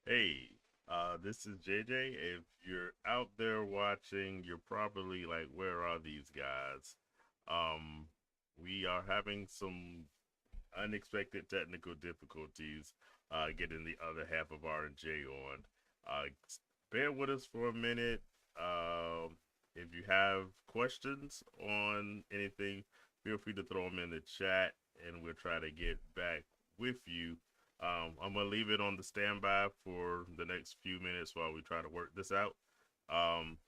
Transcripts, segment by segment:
Hey, this is JJ. If you're out there watching, you're probably like, where are these guys? Um, we are having some unexpected technical difficulties getting the other half of R&J on. Uh, Bear with us for a minute. If you have questions on anything, feel free to throw them in the chat and we'll try to get back with you. I'm going to leave it on the standby for the next few minutes while we try to work this out. Um,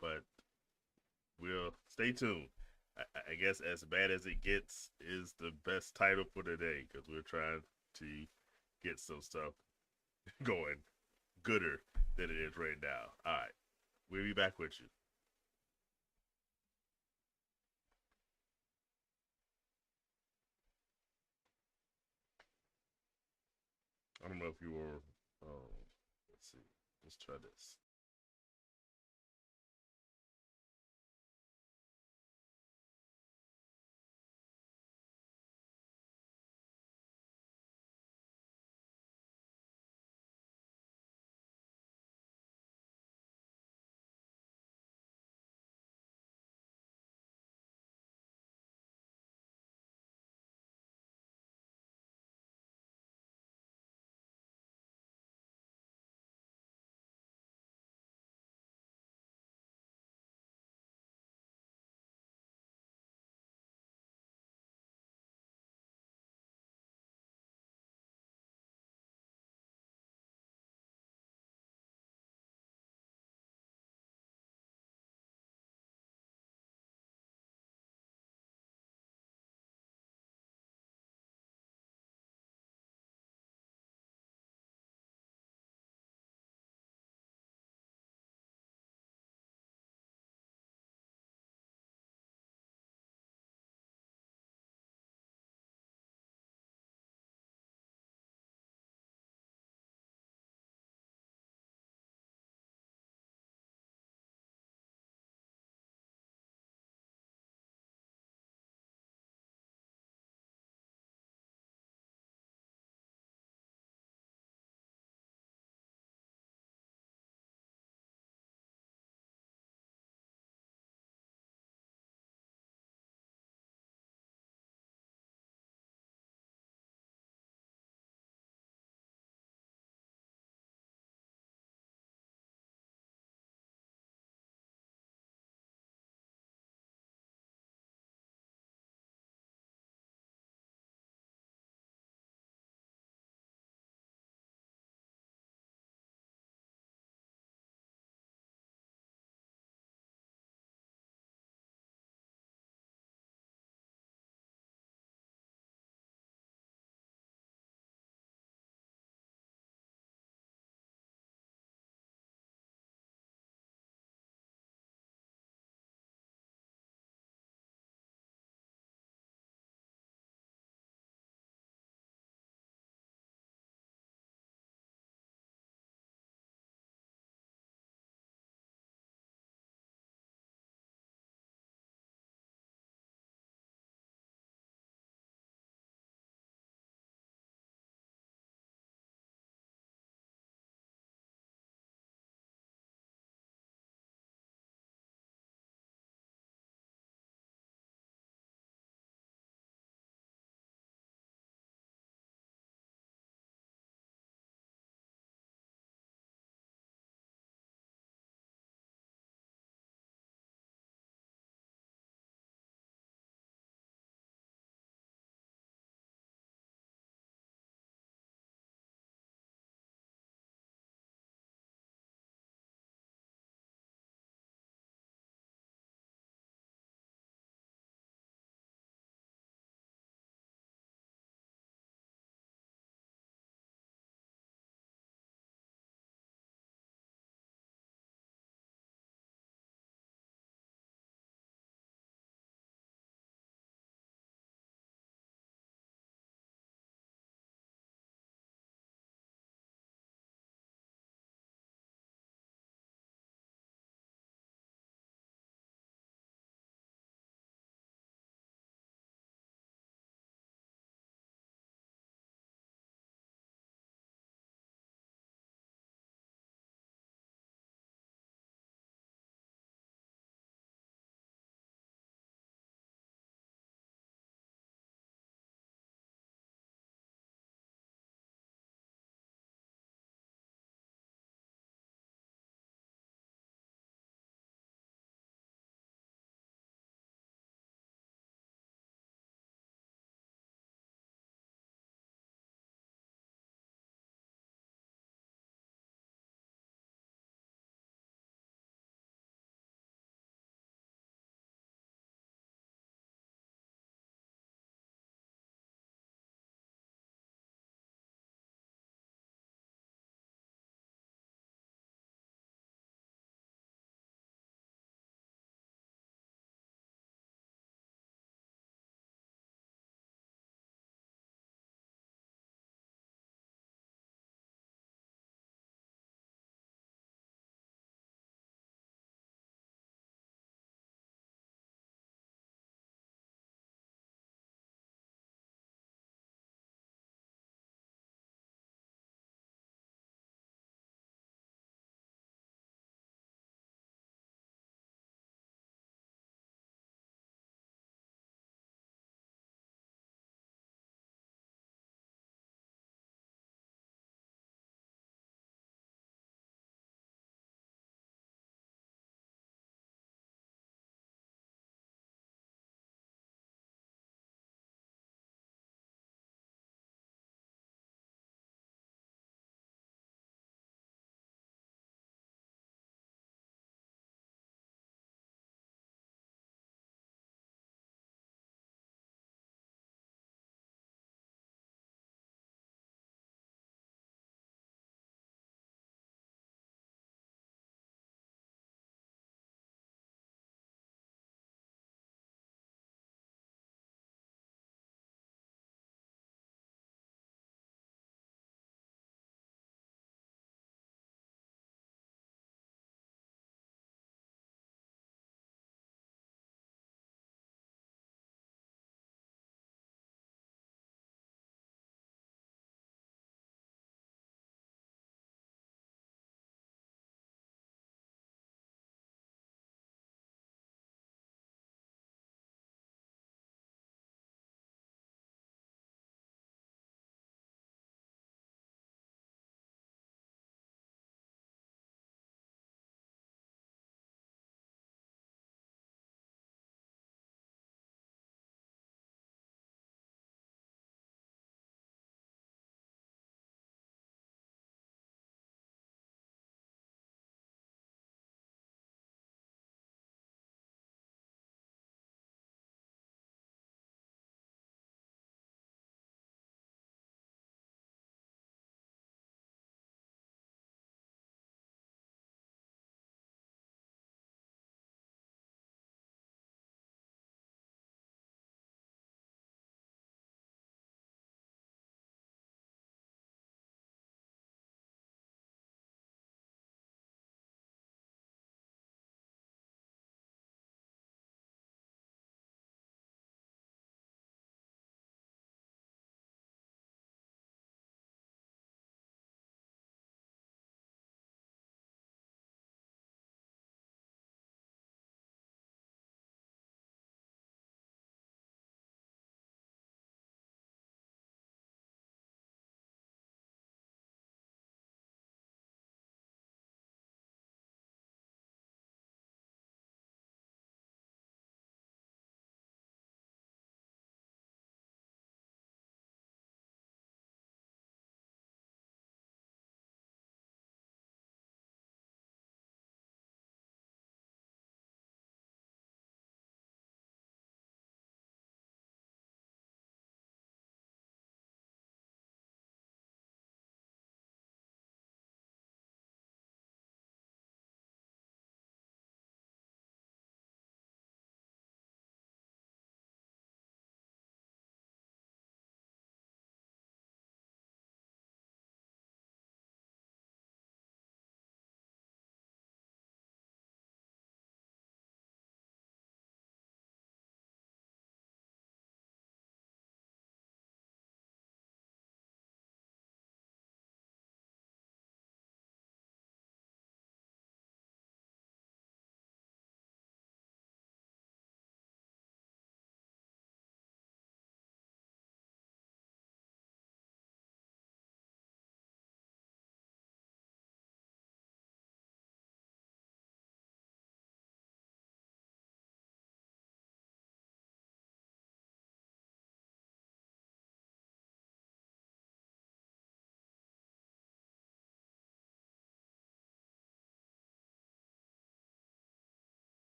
but we'll stay tuned. I guess as bad as it gets is the best title for today because we're trying to get some stuff going gooder than it is right now. All right, we'll be back with you. I don't know if you were. Let's see. Let's try this.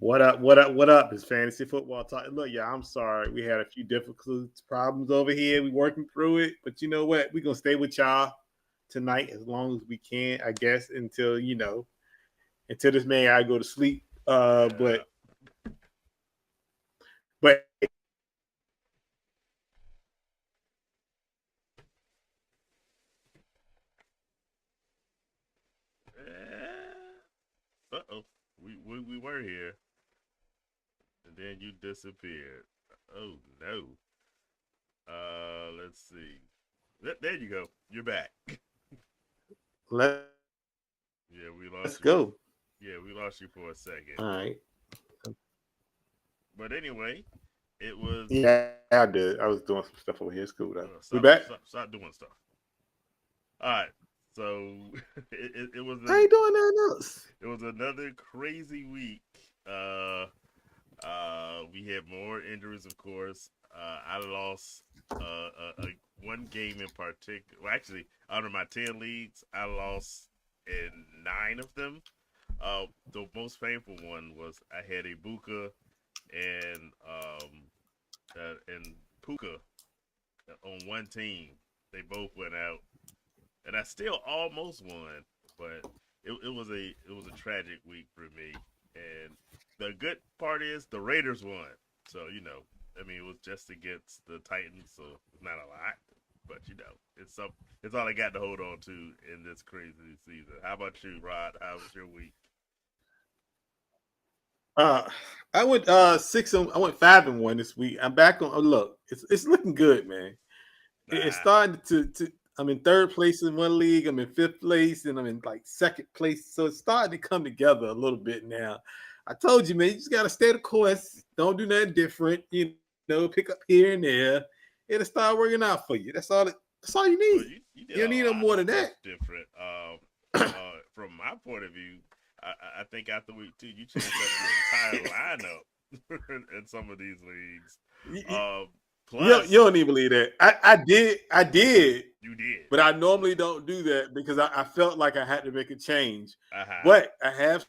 What up? What up? What up? It's fantasy football talk. Look, yeah, I'm sorry. We had a few difficult problems over here. We working through it, but you know what? We're gonna stay with y'all tonight as long as we can, I guess, until until this man I go to sleep. Yeah. But Uh-oh. We were here, and then you disappeared. Oh no. Let's see. There you go. You're back. let's go. Yeah, we lost you. Yeah, we lost you for a All second. right. But anyway, it was. Yeah, I did. I was doing some stuff over here. It's cool though. We Stop, back? stop doing stuff. All right. So it was I ain't doing nothing else. it was another crazy week. We had more injuries, of course. I lost one game in particular. Well, actually, out of my 10 leagues, I lost in 9 of them. The most painful one was I had a Buka and Puka on one team. They both went out, and I still almost won, but it was a tragic week for me. And the good part is the Raiders won, so I mean, it was just against the Titans, so it's not a lot, but it's all I got to hold on to in this crazy season. How about you, Rod? How was your week? Uh, I went 6 and I went 5-1 this week. I'm back on. Oh, look, it's looking good, man. It's Nah, starting to. I'm in third place in one league. I'm in fifth place, and I'm in like second place. So it's starting to come together a little bit now. I told you, man, you just gotta stay the course. Don't do nothing different. Pick up here and there. It'll start working out for you. That's all you need. well, you You did don't a need no lot more of than that. stuff different. From my point of view, I think after week 2, you changed up your entire lineup in some of these leagues. Um, You Plus, don't even believe that. I did, you did. but I normally don't do that because I felt like I had to make a change. Uh huh. But I have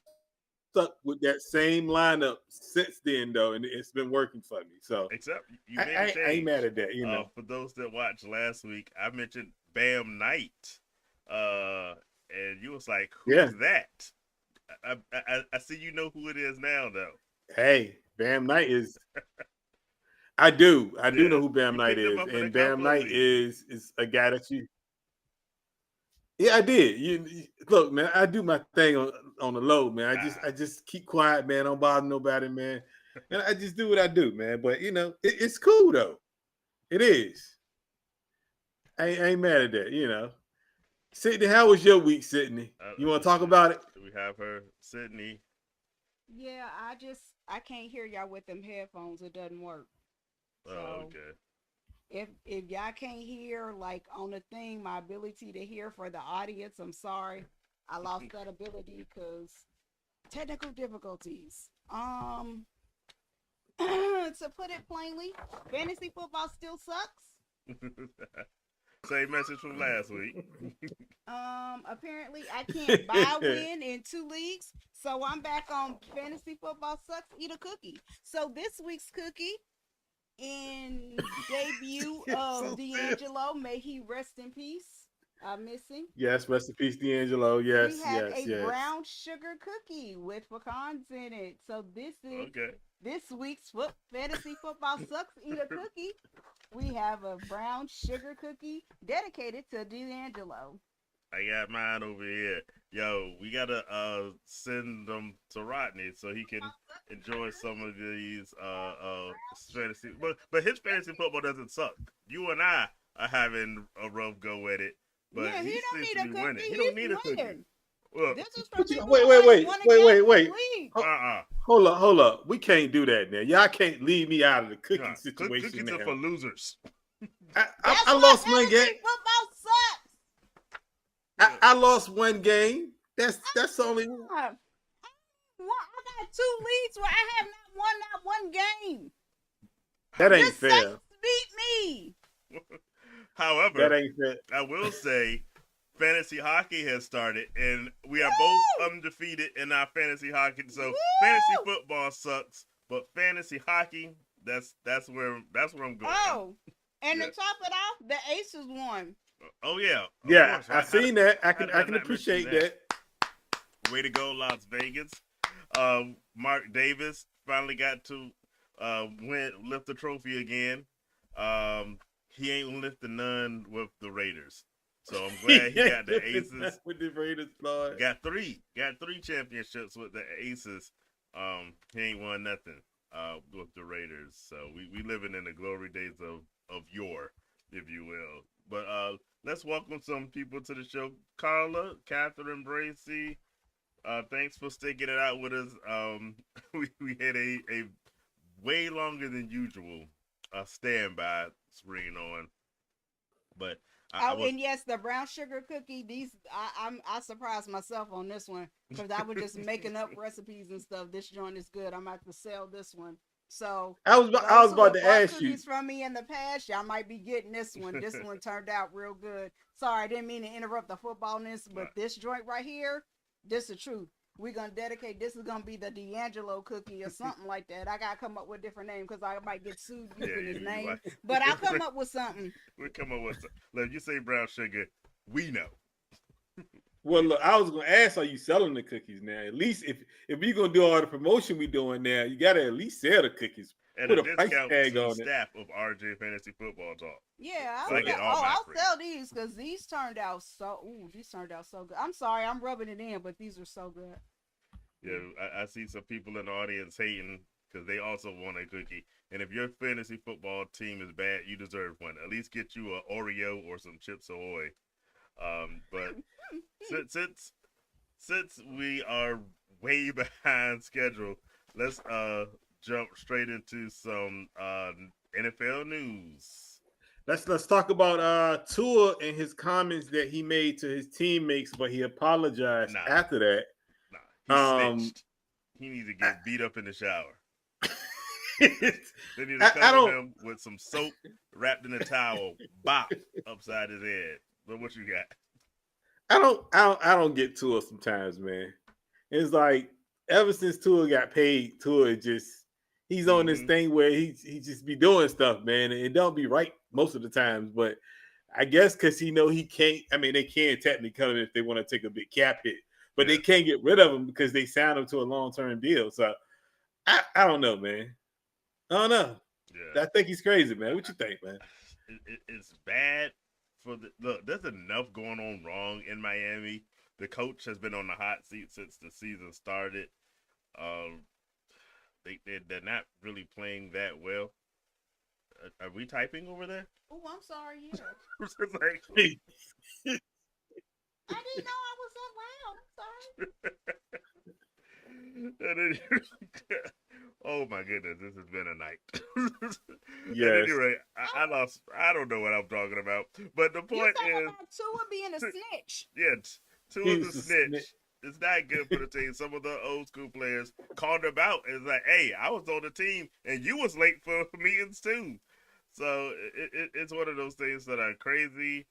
stuck with that same lineup since then, though, and it's been working for me. So Except I you made a ain't mad at change. that. For those that watched last week, I mentioned Bam Knight, uh, and you was like, Yeah. "Who's that?" I see you know who it is now, though. Hey, Bam Knight is. I do. I do Yeah, know who Bam you Knight picked him is, up in a and Bam couple of Knight leagues. is a guy that you. Yeah, I did. Look, man. I do my thing on the low, man. I Ah, just keep quiet, man. Don't bother nobody, man. And I just do what I do, man. But it's cool though. It is. I ain't mad at that. Sydney, how was your week, Sydney? You want to talk about it? we have her, Sydney. Yeah, I can't hear y'all with them headphones. It doesn't work. Oh, So okay. if y'all can't hear like on the thing, my ability to hear for the audience, I'm sorry. I lost that ability because technical difficulties. To put it plainly, fantasy football still sucks. Same message from last week. Apparently I can't buy win in 2 leagues, so I'm back on fantasy football sucks. Eat a cookie. So this week's cookie in debut of So serious. D'Angelo, may he rest in peace. Missing. Yes, rest in peace, D'Angelo. We Yes, have yes, a yes. brown sugar cookie with pecans in it. So this is Okay. this week's fantasy football sucks. Eat a cookie. We have a brown sugar cookie dedicated to D'Angelo. I got mine over here. Yo, we gotta send them to Rodney so he can enjoy some of these fantasy. But his fantasy football doesn't suck. You and I are having a rough go at it, but Yeah, he he don't seems to need a be winning. cookie. He don't He's need a cookie. winning. Well, This is for What you? people Wait, who wait, like wait, won and wait, got wait, with wait. leagues. Ho- Hold up. We can't do that now. Y'all can't leave me out of the uh, cooking situation cookies are for now. losers. I That's why lost one game. fantasy football sucks. I lost one game. That's only I got 2 leagues where I have not one game. that How, The ain't fair. Saints beat me. That however, ain't fair. I will say fantasy hockey has started, and we are both Woo! undefeated in our fantasy hockey. So fantasy Woo! football sucks, but fantasy hockey, that's where I'm going. Oh, and to Yeah. top it off, the Aces won. Oh yeah, of Yeah, course. I seen that. How did I I can not mention appreciate that? that. Way to go, Las Vegas. Mark Davis finally got to lift the trophy again. Um, he ain't lifted none with the Raiders, so I'm glad he got the Aces. With the Raiders, Lord. Got three championships with the Aces. He ain't won nothing with the Raiders. So we living in the glory days of yore, if you will. But let's welcome some people to the show. Carla, Catherine Bracy, thanks for sticking it out with us. We had a way longer than usual standby screen on, but I Oh, was and yes, the brown sugar cookie. I surprised myself on this one because I was just making up recipes and stuff. This joint is good. I'm about to sell this one. So I those was who about have to bought ask you. cookies from me in the past, y'all might be getting this one. This one turned out real good. Sorry, I didn't mean to interrupt the footballness, but this joint right here, this is the truth. We're gonna dedicate. This is gonna be the D'Angelo cookie or something like that. I gotta come up with a different name because I might get sued yeah, using his you name. like But I'll come up with something. we come up with like you say brown sugar, we know. Well, look, I was gonna ask, are you selling the cookies now? At least if you're gonna do all the promotion we doing now, you gotta at least sell the cookies. At a Put a price discount tag to the on it. staff of RJ Fantasy Football Talk. Yeah, So I I'll get sell, all my I'll free. sell these because these turned out so. Ooh, these turned out so good. I'm sorry, I'm rubbing it in, but these are so good. Yeah, I see some people in the audience hating because they also want a cookie. And if your fantasy football team is bad, you deserve one. At least get you a Oreo or some Chips Ahoy. But since we are way behind schedule, let's jump straight into some NFL news. Let's talk about Tua and his comments that he made to his teammates, but he apologized Nah, after that. nah, he snitched. He needs to get beat up in the shower. They need to I cover don't him with some soap wrapped in a towel, bop upside his head. But what you got? I don't get Tua sometimes, man. It's like ever since Tua got paid, Tua just he's on this Mm-hmm. thing where he just be doing stuff, man, and it don't be right most of the times. But I guess because he know he can't. I mean, they can technically cut him if they want to take a big cap hit, but Yeah, they can't get rid of him because they signed him to a long term deal. So I don't know, man. I don't know. yeah. I think he's crazy, man. What you think, man? It's bad for the look. There's enough going on wrong in Miami. The coach has been on the hot seat since the season started. Um, they're not really playing that well. Are we typing over there? Oh, I'm sorry. Yeah, It's like, I didn't know I was that loud. I'm sorry. and then- oh my goodness, this has been a night. At Yes. any rate, I lost. I don't know what I'm talking about. But the You point talking is, about Tua being a snitch? yeah, two He of was the a snitch. snitch. It's not good for the team. Some of the old school players called him out. It's like, hey, I was on the team and you was late for meetings too. So it's one of those things that are crazy.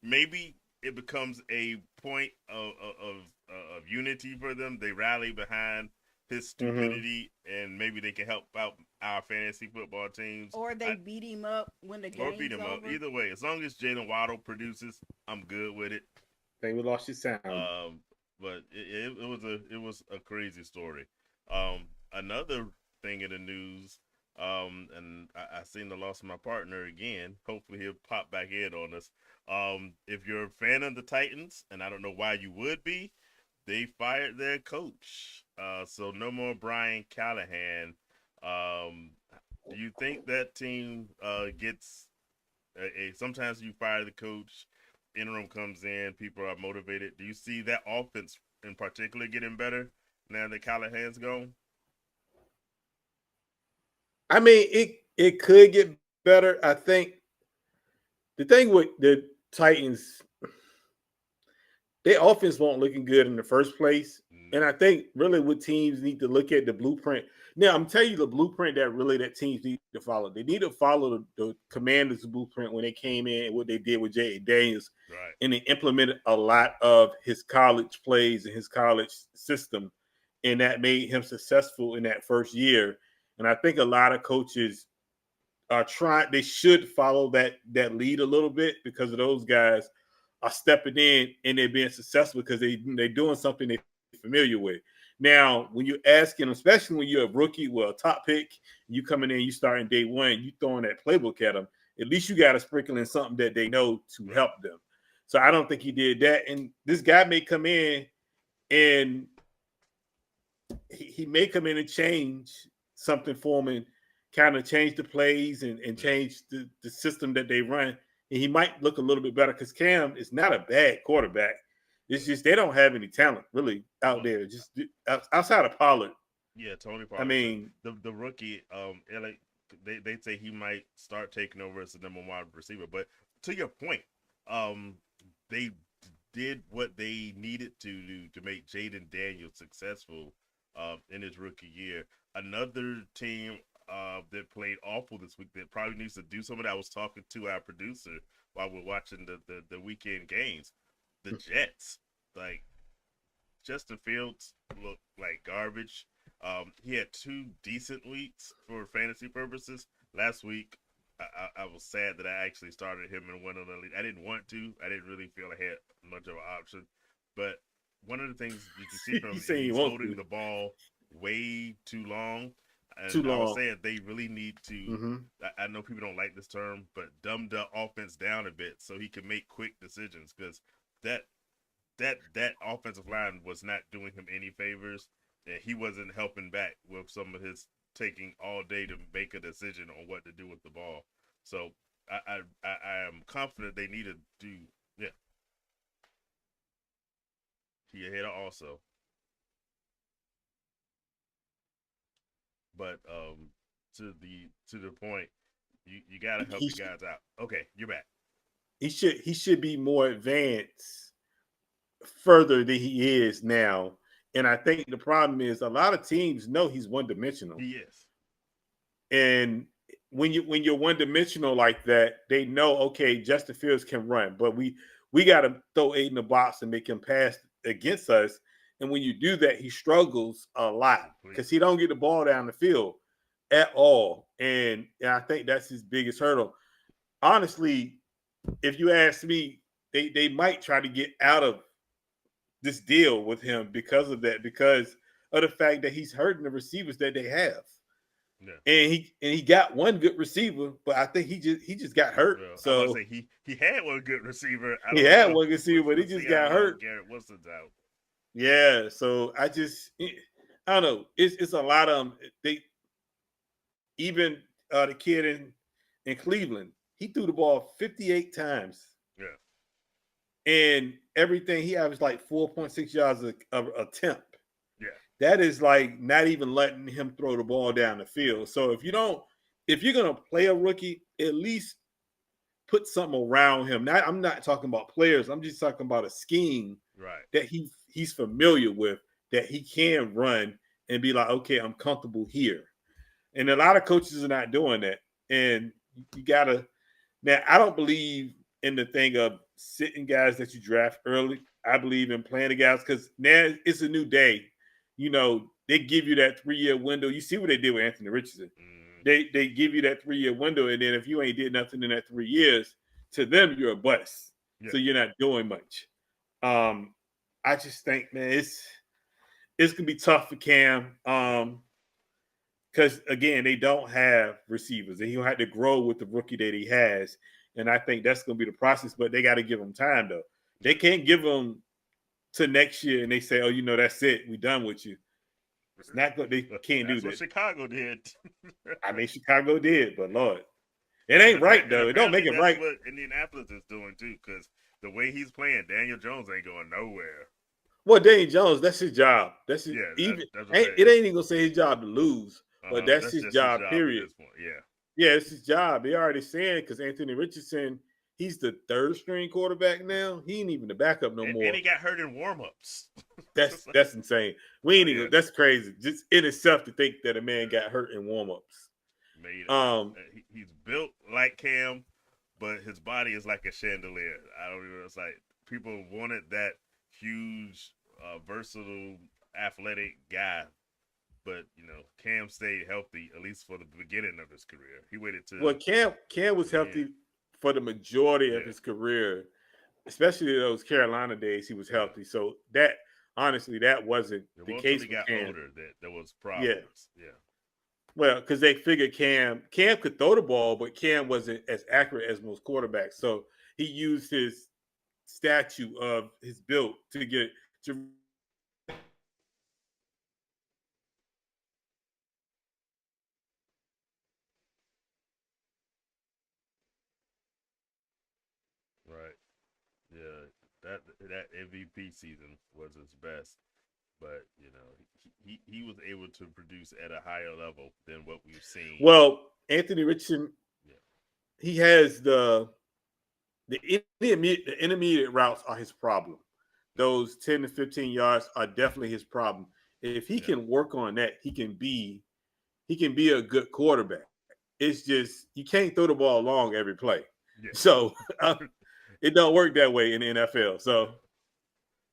Maybe it becomes a point of unity for them. They rally behind his stupidity, and maybe they can help out our fantasy football teams. Or they beat him up when the Or game's beat him up. over? Either way, as long as Jalen Waddle produces, I'm good with it. Think we lost your sound. But it was a crazy story. Another thing in the news, and I seen the loss of my partner again. Hopefully he'll pop back in on us. If you're a fan of the Titans, and I don't know why you would be, they fired their coach. So no more Brian Callahan. Do you think that team gets sometimes you fire the coach, interim comes in, people are motivated. Do you see that offense in particular getting better now that Callahan's gone? I mean, it could get better. I think the thing with the Titans, their offense won't looking good in the first place. No. And I think really what teams need to look at the blueprint. Now, I'm telling you the blueprint that teams need to follow. They need to follow the Commanders' blueprint when they came in and what they did with Jay Daniels. Right. And they implemented a lot of his college plays and his college system. And that made him successful in that first year. And I think a lot of coaches are trying, they should follow that lead a little bit because of those guys are stepping in and they're being successful because they're doing something they're familiar with. Now, when you're asking, especially when you're a rookie, well, a top pick, you coming in, you starting day one, you throwing that playbook at them. At least you got to sprinkle in something that they know to Right. help them. So I don't think he did that. And this guy may come in and he may come in and change something for him and kind of change the plays and change the system that they run. And he might look a little bit better because Cam is not a bad quarterback. It's just they don't have any talent really out there. Just outside of Pollard. Yeah, Tony I Pollard, mean, the rookie. LA, they say he might start taking over as the number one receiver. But to your point, um, they did what they needed to do to make Jaden Daniels successful in his rookie year. Another team that played awful this week that probably needs to do some of that. I was talking to our producer while we're watching the weekend games. The Jets, like Justin Fields, looked like garbage. He had 2 decent weeks for fantasy purposes. Last week, I was sad that I actually started him in one of the league. I didn't want to. I didn't really feel I had much of an option. But one of the things you can see from him is he's holding the ball way too long. Too And I was long. saying they really need to. Mm-hmm. I know people don't like this term, but dumb the offense down a bit so he can make quick decisions because that that offensive line was not doing him any favors, and he wasn't helping back with some of his taking all day to make a decision on what to do with the ball. So I am confident they need to do. Yeah, he a hitter also, but to the point, you gotta help He, your guys out. Okay, you're back. he should be more advanced further than he is now. And I think the problem is a lot of teams know he's one dimensional. He is. And when you're one dimensional like that, they know okay, Justin Fields can run, but we got to throw eight in the box and make him pass against us. And when you do that, he struggles a lot because Completely. he don't get the ball down the field at all. And I think that's his biggest hurdle. Honestly, if you ask me, they might try to get out of this deal with him because of that, because of the fact that he's hurting the receivers that they have. Yeah. And he got one good receiver, but I think he just got hurt. Well, I'm about to So say he had one good receiver. I he don't had know. one receiver, but he We'll just see how got long hurt. Garrett Wilson's out. Yeah. So I don't know. It's a lot of them. They even the kid in Cleveland, he threw the ball 58 times. Yeah. And everything he averaged like 4.6 yards of attempt. Yeah. That is like not even letting him throw the ball down the field. So if you're gonna play a rookie, at least put something around him. I'm not talking about players. I'm just talking about a scheme Right. that he's familiar with, that he can run and be like, okay, I'm comfortable here. And a lot of coaches are not doing that. And you gotta now. I don't believe in the thing of sitting guys that you draft early. I believe in playing the guys because now it's a new day. They give you that 3-year window. You see what they did with Anthony Richardson. Mm, They give you that 3-year window, and then if you ain't did nothing in that 3 years, to them you're a bust. yeah. So you're not doing much. Um, I just think, man, it's gonna be tough for Cam. Because again, they don't have receivers, and he'll have to grow with the rookie that he has. And I think that's going to be the process. But they got to give him time, though. They can't give him to next year, and they say, "Oh, that's it. We done with you." It's not good. They can't do That's what that. Chicago did. I mean, Chicago did, but Lord, it ain't right though. It don't make it that's right. what Indianapolis is doing too, because the way he's playing, Daniel Jones ain't going nowhere. Well, Daniel Jones, that's his job. That's his, Yeah, even that's it ain't even gonna say his job to lose, but that's That's his just his job. job at Period. this point. Yeah. Yeah, it's his job. They already saying because Anthony Richardson, he's the third string quarterback now. He ain't even the backup no more. And he got hurt in warmups. That's insane. We ain't even. Yeah. That's crazy. Just in itself to think that a man got hurt in warmups. He's built like Cam, but his body is like a chandelier. I don't even. It's like people wanted that huge, versatile, athletic guy, but Cam stayed healthy at least for the beginning of his career. He waited till Cam was healthy for the majority of his career, especially those Carolina days. He was healthy, so that honestly that wasn't the case. He got Cam. older, that there was problems. Yeah. Well, because they figured Cam could throw the ball, but Cam wasn't as accurate as most quarterbacks. So he used his statue of his build to get to. Right. Yeah. That MVP season was his best, but he was able to produce at a higher level than what we've seen. Well, Anthony Richardson, he has the intermediate routes are his problem. Those 10 to 15 yards are definitely his problem. If he can work on that, he can be a good quarterback. It's just you can't throw the ball long every play. Yeah. So it don't work that way in the NFL. So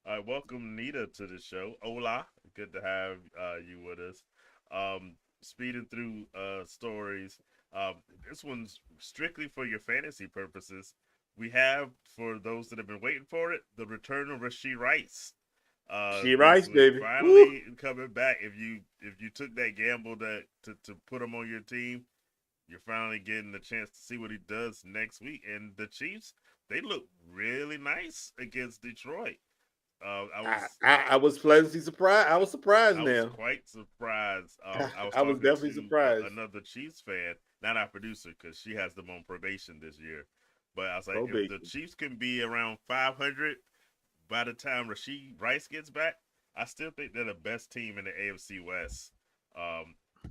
all right, welcome Nita to the show. Hola, good to have you with us. Speeding through stories. This one's strictly for your fantasy purposes. We have, for those that have been waiting for it, the return of Rashee Rice. Rashee Rice, baby, finally coming back. If you took that gamble to put him on your team, you're finally getting the chance to see what he does next week. And the Chiefs, they look really nice against Detroit. I was pleasantly surprised. I was surprised. I now. was quite surprised. I was definitely surprised. Another Chiefs fan, not our producer, because she has them on probation this year. But I was like, if the Chiefs can be around 500 by the time Rashee Rice gets back, I still think they're the best team in the AFC West.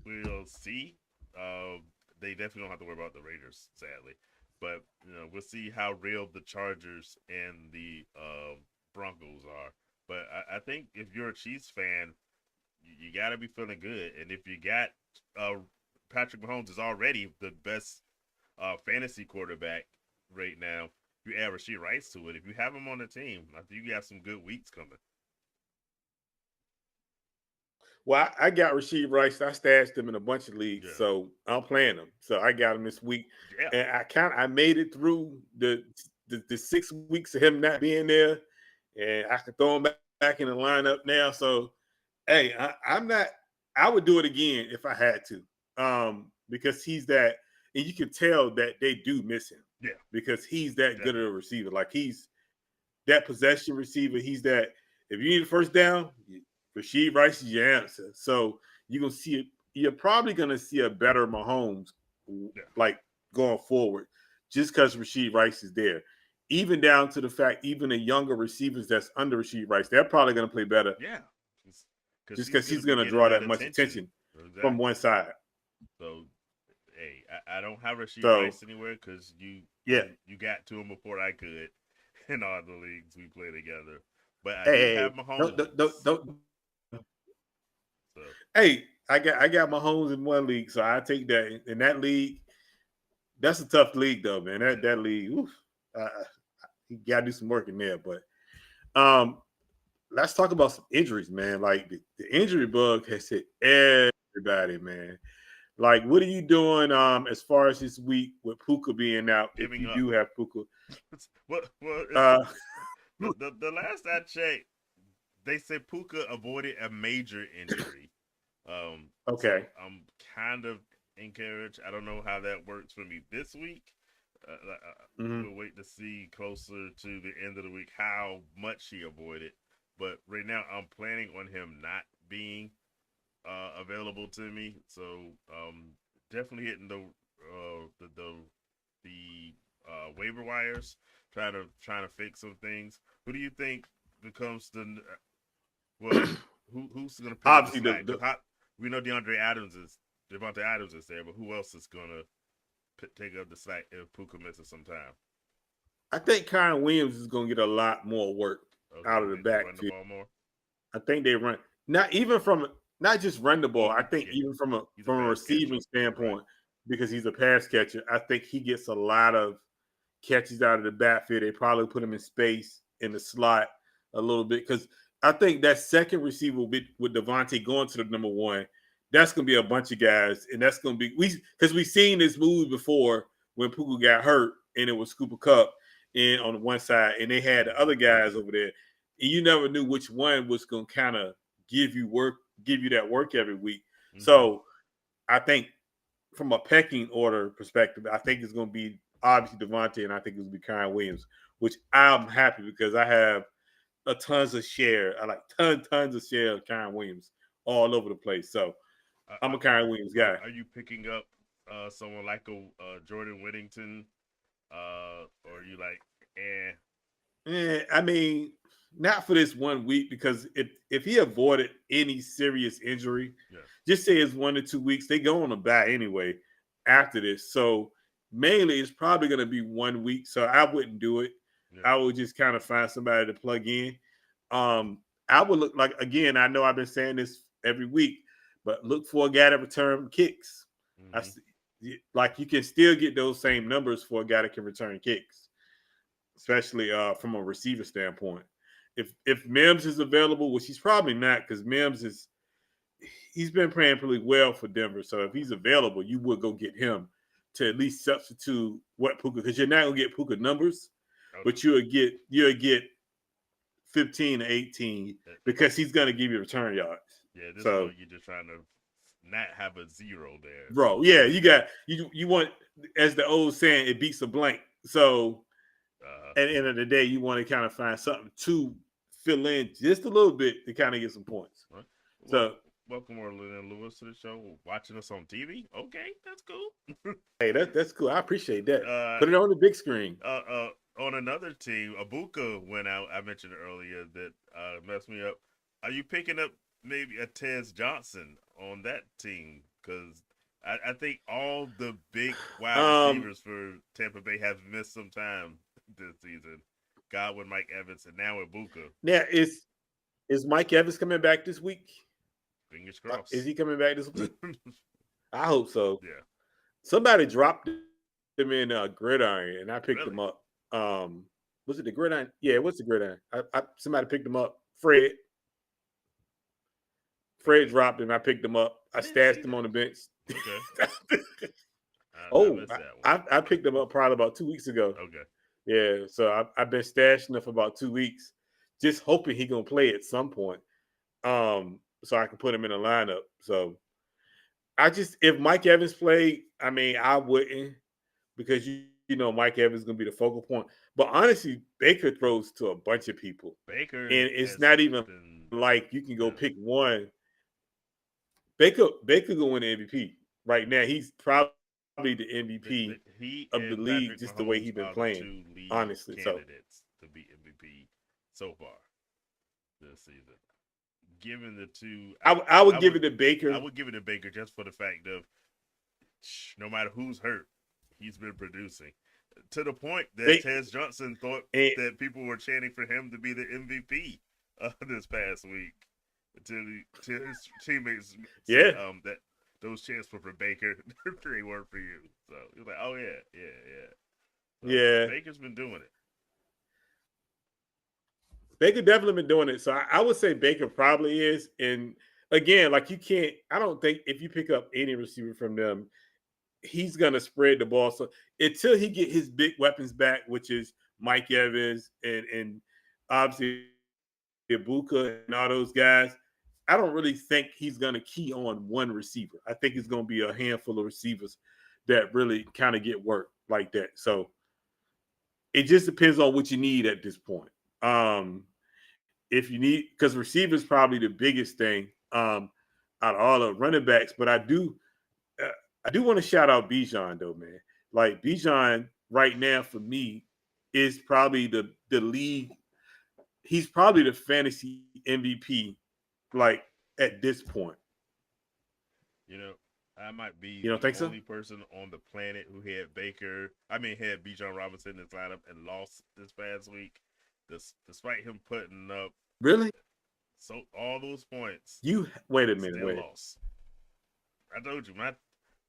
We'll see. They definitely don't have to worry about the Raiders, sadly. But we'll see how real the Chargers and the Broncos are. But I think if you're a Chiefs fan, you got to be feeling good. And if you got Patrick Mahomes is already the best fantasy quarterback right now, you add Rashee Rice to it. If you have him on the team, I think you got some good weeks coming. Well, I got Rashee Rice. I stashed him in a bunch of leagues, so I'm playing him. So I got him this week, and I made it through the 6 weeks of him not being there, and I can throw him back in the lineup now. So, hey, I'm not. I would do it again if I had to, because he's that, and you can tell that they do miss him. Yeah, because he's that good of a receiver. Like he's that possession receiver. He's that. If you need a first down, Rashee Rice is your answer. So you're gonna see it. You're probably gonna see a better Mahomes, like going forward, just because Rashee Rice is there. Even down to the fact, even the younger receivers that's under Rashee Rice, they're probably gonna play better. Yeah, just because he's gonna draw that much attention from one side. So, hey, I don't have Rashee Rice anywhere because you got to him before I could in all the leagues we play together. But I do have Mahomes. Don't. Hey, I got Mahomes in one league, so I take that. In that league, that's a tough league, though, man. That league, you got to do some work in there. But let's talk about some injuries, man. Like the injury bug has hit everybody, man. Like, what are you doing as far as this week with Puka being out? If you do have Puka, the last I checked, they said Puka avoided a major injury. Okay. So I'm kind of encouraged. I don't know how that works for me this week. We'll wait to see closer to the end of the week how much he avoided. But right now, I'm planning on him not being available to me. So definitely hitting the waiver wires, trying to fix some things. Who do you think becomes the who's going to pick obviously the slack? We know Devontae Adams is there, but who else is going to take up the slack if Puka misses some time? I think Kyron Williams is going to get a lot more work Okay, out of the they run the backfield. ball more. I think they run not even from not just run the ball. I think Yeah, even he's a from a pass receiving catcher, standpoint, because he's a pass catcher, I think he gets a lot of catches out of the backfield. They probably put him in space in the slot a little bit because I think that second receiver will be, with Devontae going to the number one. That's going to be a bunch of guys, and that's going to be because we've seen this move before when Puka got hurt, and it was Cooper Cup in on the one side, and they had the other guys over there, and you never knew which one was going to kind of give you that work every week. Mm-hmm. So I think from a pecking order perspective, I think it's going to be obviously Devontae, and I think it's going to be Kyron Williams, which I'm happy because I have a tons of share. I like tons of share of Kyron Williams all over the place. So I'm a Kyron Williams guy. Are you picking up someone like a Jordan Whittington, or are you like, I mean, not for this 1 week because if he avoided any serious injury, yeah, just say it's 1 to 2 weeks, they go on a bye anyway after this. So mainly it's probably going to be 1 week. So I wouldn't do it. yeah. I would just kind of find somebody to plug in. I would look like again. I know I've been saying this every week, but look for a guy to return kicks. Like you can still get those same numbers for a guy that can return kicks, especially from a receiver standpoint. If Mims is available, which he's probably not, because Mims he's been playing pretty well for Denver. So if he's available, you would go get him to at least substitute what Puka, because you're not gonna get Puka numbers, but you'll get 15 to 18 because he's gonna give you return yards. Yeah, this so one you're just trying to not have a zero there, bro. Yeah, you want, as the old saying, it beats a blank. So at the end of the day, you want to kind of find something to fill in just a little bit to kind of get some points. Right. So welcome Orlando and Lewis to the show. Watching us on TV. Okay, that's cool. Hey, that's cool. I appreciate that. Put it on the big screen. On another team, Abuka went out. I mentioned earlier that messed me up. Are you picking up maybe a Tez Johnson on that team? Because I think all the big wide receivers for Tampa Bay have missed some time this season. Godwin, Mike Evans, and now Abuka. Yeah, is Mike Evans coming back this week? Fingers crossed. Is he coming back this week? I hope so. Yeah. Somebody dropped him in Gridiron, and I picked him up. Was it the Gridiron? Yeah, what's the Gridiron? Somebody picked him up. Fred dropped him. I picked him up. I stashed him on the bench. Okay. I picked him up probably about 2 weeks ago. Okay. Yeah, so I've been stashing him for about 2 weeks, just hoping he gonna play at some point, so I can put him in a lineup. So if Mike Evans played, I mean, I wouldn't, because you know Mike Evans is gonna be the focal point. But honestly, Baker throws to a bunch of people. Baker, and it's not even like you can go pick one. Baker go win the MVP right now. He's probably the MVP of the league, Patrick just Mahomes the way he's been playing. Two lead honestly, candidates to be MVP so far this season. Given the two, I would give it to Baker. I would give it to Baker just for the fact of no matter who's hurt, he's been producing to the point that Tez Johnson thought that people were chanting for him to be the MVP this past week. To his teammates, said, that those chants were for Baker, they weren't for you. So he was like, "Oh yeah." So Baker's been doing it. Baker definitely been doing it. So I would say Baker probably is. And again, like you can't. I don't think if you pick up any receiver from them, he's gonna spread the ball. So until he get his big weapons back, which is Mike Evans and obviously Ibuka and all those guys, I don't really think he's going to key on one receiver. I think it's going to be a handful of receivers that really kind of get work like that. So it just depends on what you need at this point. If you need, because receivers probably the biggest thing out of all the running backs. But I do want to shout out Bijan though, man. Like Bijan right now for me is probably the league. He's probably the fantasy MVP. Like at this point, you know, I might be You don't the think so? only person on the planet who had had Bijan Robinson in his lineup and lost this past week. Despite him putting up Really? all those points, You wait a minute, still wait. lost. I told you my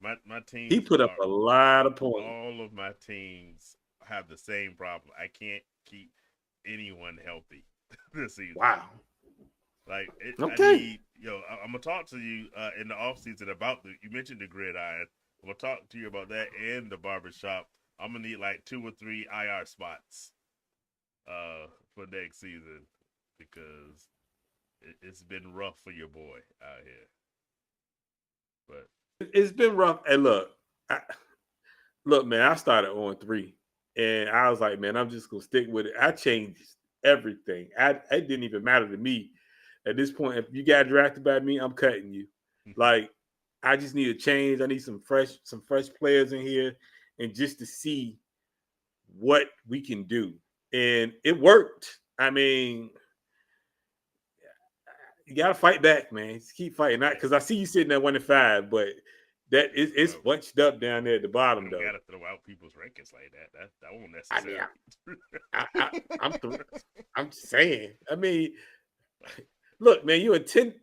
He teams put up are a lot of points. all of my teams have the same problem. I can't keep anyone healthy this season. Wow. I Okay. need I'm gonna talk to you in the off season about you mentioned the gridiron. I'm gonna talk to you about that and the barbershop. I'm gonna need like 2 or 3 IR spots for next season because it's been rough for your boy out here. But It's been rough. And look, man, I started on 3. And I was like, man, I'm just gonna stick with it. I changed everything. It didn't even matter to me. At this point, if you got drafted by me, I'm cutting you. Like, I just need a change. I need some fresh players in here, and just to see what we can do. And it worked. I mean, you gotta fight back, man. Just keep fighting. Not because I see you sitting at 1-5, but it's well, bunched up down there at the we bottom, don't though. gotta throw out people's rankings like that. That won't I mean, necessary. I'm through. I'm just saying. I mean, look, man, you in 12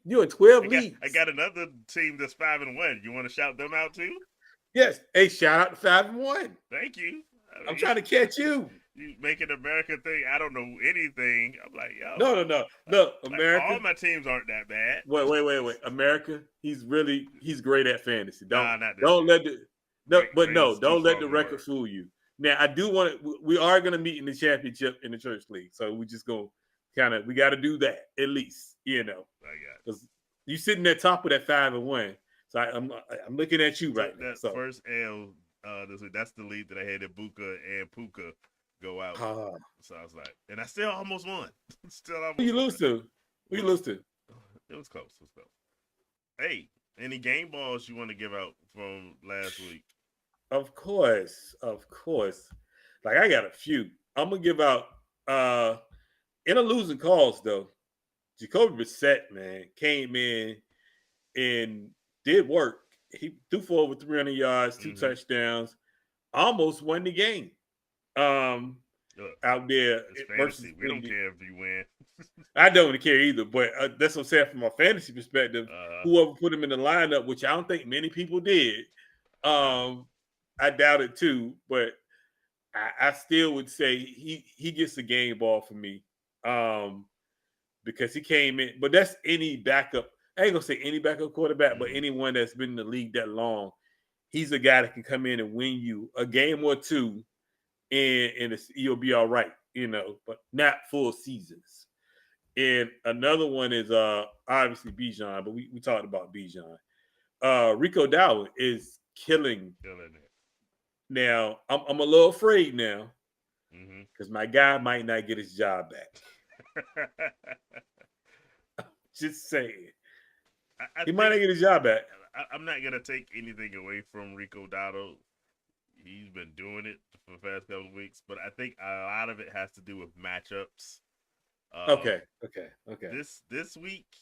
I leagues. got another team that's 5-1. You want to shout them out too? Yes. Hey, shout out to 5-1. Thank you. I I'm mean, trying to catch you. you make an America thing. I don't know anything. I'm like, yo, No. Look, like all America. my teams aren't that bad. Wait. America, he's great at fantasy. Nah, not this Don't year. let the no, but Great no, is too don't let the strong a record word. fool you. Now I do want to. We are going to meet in the championship in the church league, so we just go we got to do that at least, I got because you sitting at top of that 5-1. So I'm looking at you right took now. that So first L this week. That's the lead that I had Ibuka and Puka go out. So I was like, and I still almost won. Still who you almost won. lose to? Who you lose to? It was close. It was close. Hey, any game balls you want to give out from last week? Of course. Like I got a few. I'm gonna give out in a losing cause though. Jacoby Brissett, man, came in and did work. He threw for over 300 yards, 2 touchdowns, almost won the game. Look, Out there it's versus fantasy. We don't care if you win. I don't care either, but that's what I'm saying from a fantasy perspective. Whoever put him in the lineup, which I don't think many people did, I doubt it too. But I still would say he gets the game ball for me. Because he came in, but that's any backup. I ain't gonna say any backup quarterback, but anyone that's been in the league that long, he's a guy that can come in and win you a game or two, and you'll be all right, but not full seasons. And another one is obviously Bijan, but we talked about Bijan. Rico Dowd is killing. Killing it. Now I'm a little afraid now because my guy might not get his job back. Just saying. He might not get his job back. I'm not gonna take anything away from Rico Dotto. He's been doing it for the past couple of weeks, but I think a lot of it has to do with matchups. Okay. This week,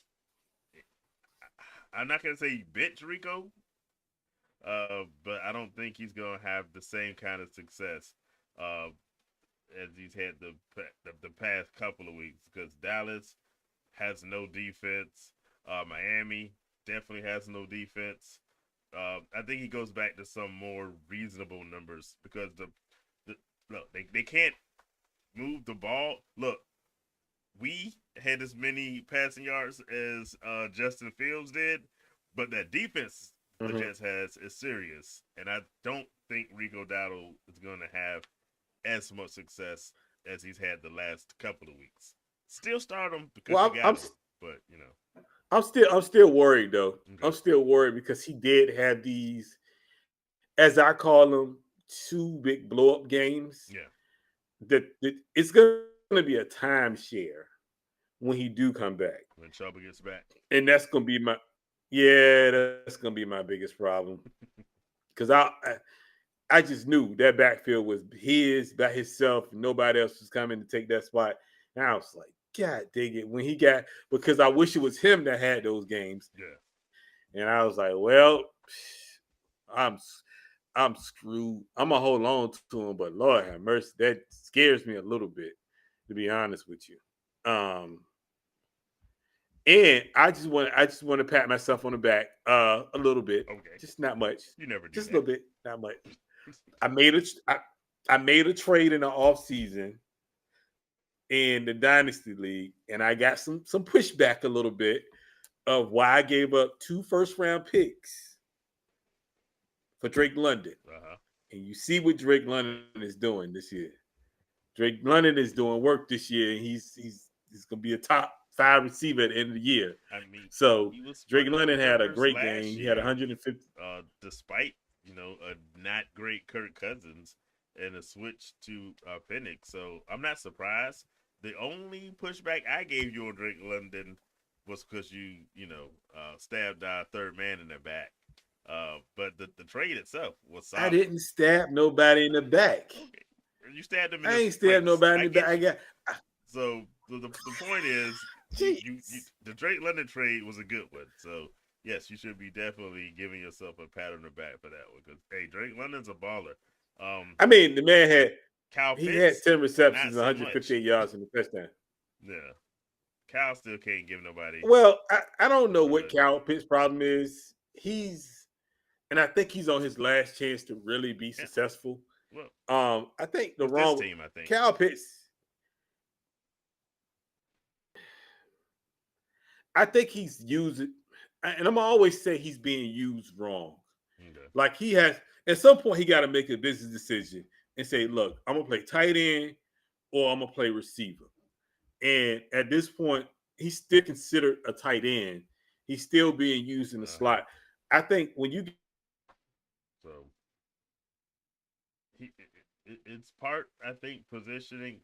I'm not gonna say bench Rico, but I don't think he's gonna have the same kind of success as he's had the past couple of weeks because Dallas has no defense. Miami definitely has no defense. I think he goes back to some more reasonable numbers because look they can't move the ball. Look, we had as many passing yards as Justin Fields did, but that defense the Jets has is serious, and I don't think Rico Dowdle is going to have as much success as he's had the last couple of weeks. Still start him because you got him, but I'm still worried though. Okay. I'm still worried because he did have these, as I call them, 2 big blow up games. Yeah, that it's going to be a timeshare when he do come back. when Chuba gets back, and that's going to be my biggest problem because I just knew that backfield was his by himself. Nobody else was coming to take that spot. And I was like, God dang it. When he got, because I wish it was him that had those games. Yeah. And I was like, well, I'm I'm screwed. I'm gonna hold on to him, but Lord have mercy, that scares me a little bit, to be honest with you. And I just want to pat myself on the back a little bit, Okay, just not much, you never do just a that. little bit, not much. I made a I, I made a trade in the off season in the dynasty league, and I got some pushback a little bit of why I gave up 2 first round picks for Drake London. Uh-huh. And you see what Drake London is doing this year. Drake London is doing work this year, and he's gonna be a top 5 receiver at the end of the year. I mean, So he was Drake first London had a first great game. last He had year, 150. despite a not great Kirk Cousins and a switch to Penix. So I'm not surprised. The only pushback I gave you on Drake London was because you stabbed our third man in the back. But the trade itself was I solid. didn't stab nobody in the back. Okay, you stabbed him in I his ain't stabbed place. nobody I in the back. get I you. got So the point is, jeez. the Drake London trade was a good one. So yes, you should be definitely giving yourself a pat on the back for that one because hey, Drake London's a baller. Um, I mean, the man Kyle he had Pitts, 10 receptions not and so much. 158 yards in the touchdown. Yeah, Kyle still can't give nobody Well, I don't a know what dud. Cal Pitts' problem is. And I think he's on his last chance to really be Yeah, successful. well, I think the with this wrong team, I think. Cal Pitts. I think he's using, and I'm always say he's being used wrong. Okay. Like he has at some point he got to make a business decision and say, look, I'm gonna play tight end or I'm gonna play receiver. And at this point, he's still considered a tight end. He's still being used in the Uh huh. slot. I think when you So it's part I think positioning,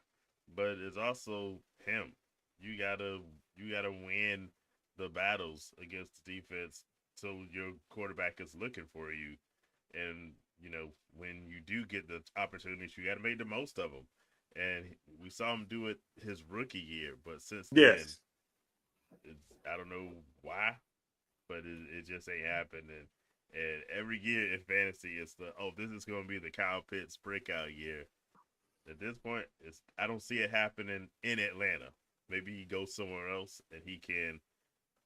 but it's also him. You gotta you gotta win the battles against the defense, so your quarterback is looking for you, and when you do get the opportunities, you gotta make the most of them. And we saw him do it his rookie year, but since then, yes, I don't know why, but it just ain't happening. And every year in fantasy, it's this is going to be the Kyle Pitts breakout year. At this point, I don't see it happening in Atlanta. Maybe he goes somewhere else and he can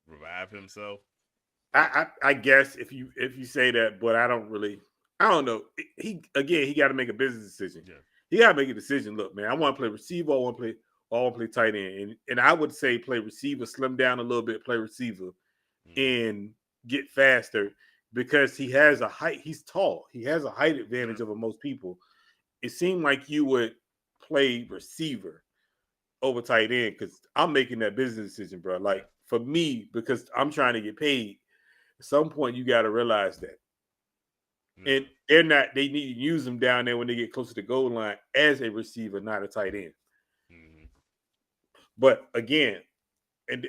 revive himself. But I guess if you say that, but I don't know. He got to make a business decision. yeah, He got to make a decision. Look, man, I want to play receiver. I want to play tight end, and I would say play receiver, slim down a little bit, play receiver, mm-hmm. and get faster because he has a height. He's tall. He has a height Yeah, advantage over most people. It seemed like you would play receiver over tight end because I'm making that business decision, bro. yeah, Like for me, because I'm trying to get paid. At some point, you got to realize that, and yeah. they're not. They need to use them down there when they get closer to goal line as a receiver, not a tight end. Mm-hmm. But again, and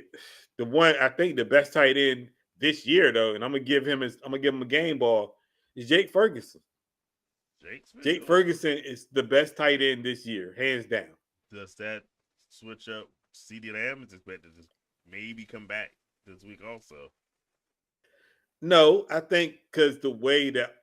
the one I think the best tight end this year, though, and I'm gonna give him a game ball, is Jake Ferguson. Jake's been Jake doing it. Ferguson is the best tight end this year, hands down. Does that switch up? CD Lamb is expected to maybe come back this week also. No, I think because the way that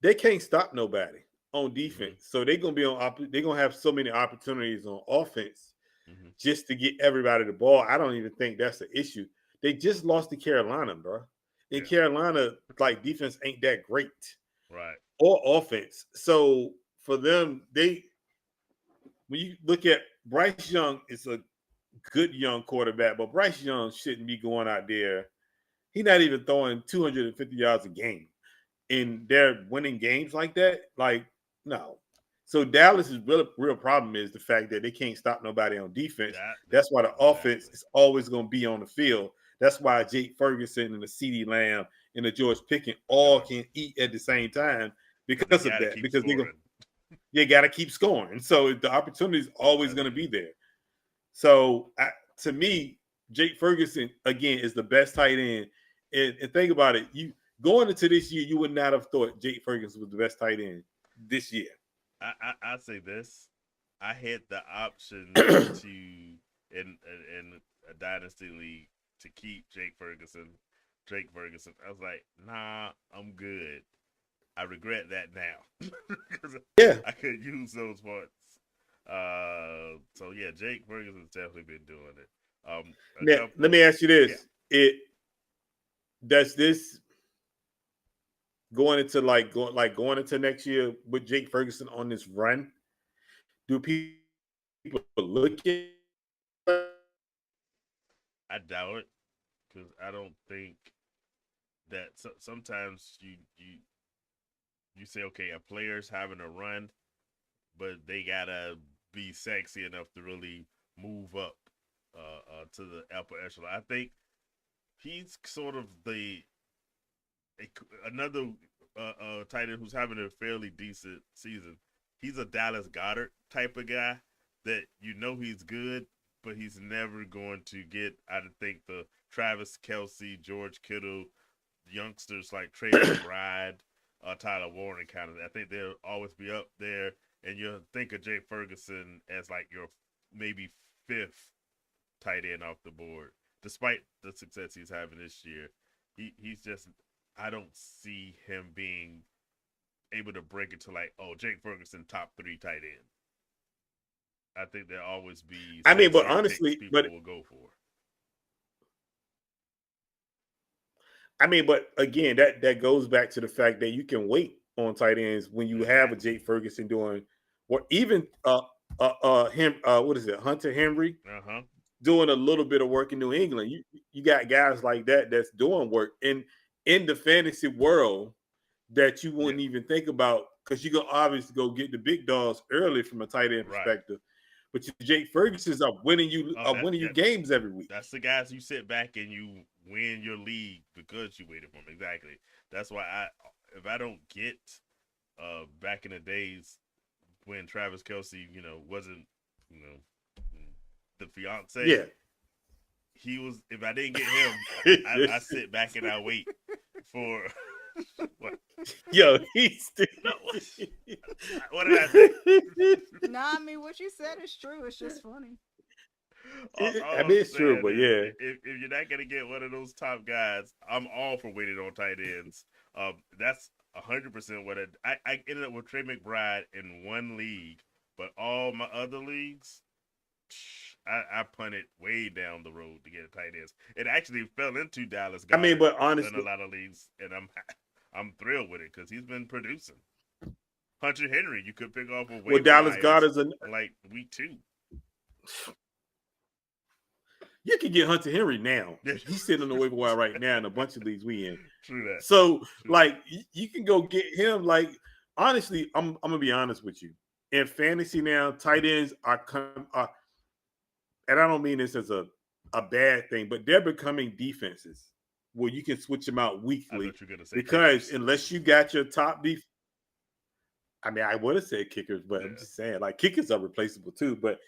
they can't stop nobody on Mm-hmm. defense, so they're gonna be on. They're gonna have so many opportunities on offense Mm-hmm. just to get everybody the ball. I don't even think that's the issue. They just lost to Carolina, bro. In Yeah. Carolina, like defense ain't that great Right. or offense. So for them, when you look at Bryce Young, is a good young quarterback, but Bryce Young shouldn't be going out there. He's not even throwing 250 yards a game. And they're winning games like that. Like, no. So Dallas's real problem is the fact that they can't stop nobody on defense. That That's why the offense exactly. is always going to be on the field. That's why Jake Ferguson and the CD Lamb and the George Pickens all Yeah. can eat at the same time Because they because of got to that. keep Because scoring. they got to keep scoring. So the opportunity is always That's going to be it. there. So to me, Jake Ferguson again is the best tight end. And think about it, you going into this year, you would not have thought Jake Ferguson was the best tight end this year. I say this. I had the option to in a dynasty league to keep Jake Ferguson. I was like, nah, I'm good. I regret that now because Yeah. I could use those parts. So yeah, Jake Ferguson's definitely been doing it. A Now, couple let of me ask you yeah, this: It does this going into next year with Jake Ferguson on this run? Do people look at I doubt it because I don't think that sometimes you say okay, a player's having a run, but they gotta be sexy enough to really move up to the upper echelon. I think he's sort of another tight end who's having a fairly decent season. He's a Dallas Goddard type of guy that you know he's good, but he's never going to get. I think the Travis Kelsey, George Kittle, youngsters like Trey McBride, Tyler Warren kind of. I think they'll always be up there, and you'll think of Jake Ferguson as like your maybe fifth tight end off the board, despite the success he's having this year. He's just I don't see him being able to break it to like, oh, Jake Ferguson top three tight end. I think there'll always be I mean, but sexier picks honestly, people will go for. but again, that goes back to the fact that you can wait on tight ends when you have a Exactly. Jake Ferguson doing, or even him what is it, Hunter Henry Uh huh. doing a little bit of work in New England. You got guys like that that's doing work in the fantasy world that you Yeah. wouldn't even think about because you can obviously go get the big dogs early from a tight end Right. perspective. But your Jake Ferguson's are winning Oh, you games every week. that's the guys you sit back and you win your league because you waited for them. Exactly. That's why if I don't get back in the days when Travis Kelsey, wasn't, you know, the fiance, Yeah. he was. If I didn't get him, I sit back and I wait for what? Yo, he's still. No, what did I say? Nah, I mean what you said is true. It's just funny. All I I'm mean, it's true, saying but is, yeah. if you're not gonna get one of those top guys, I'm all for waiting on tight ends. That's 100% what I ended up with Trey McBride in one league, but all my other leagues, I punted way down the road to get tight ends. It actually fell into Dallas I mean, Goddard but in a honestly, lot of leagues, and I'm thrilled with it because he's been producing. Hunter Henry, you could pick off of with waiver Dallas wires Goddard's, like week two. you can get Hunter Henry now. He's sitting on the waiver wire right now in a bunch of leagues we in. True that. So, True like, you can go get him. Like, honestly, I'm gonna be honest with you. In fantasy now, tight ends are, and I don't mean this as a bad thing, but they're becoming defenses where you can switch them out I weekly thought you were gonna say because kickers. unless you got your top I mean, I would have said kickers, but Yeah. I'm just saying, like, kickers are replaceable too. But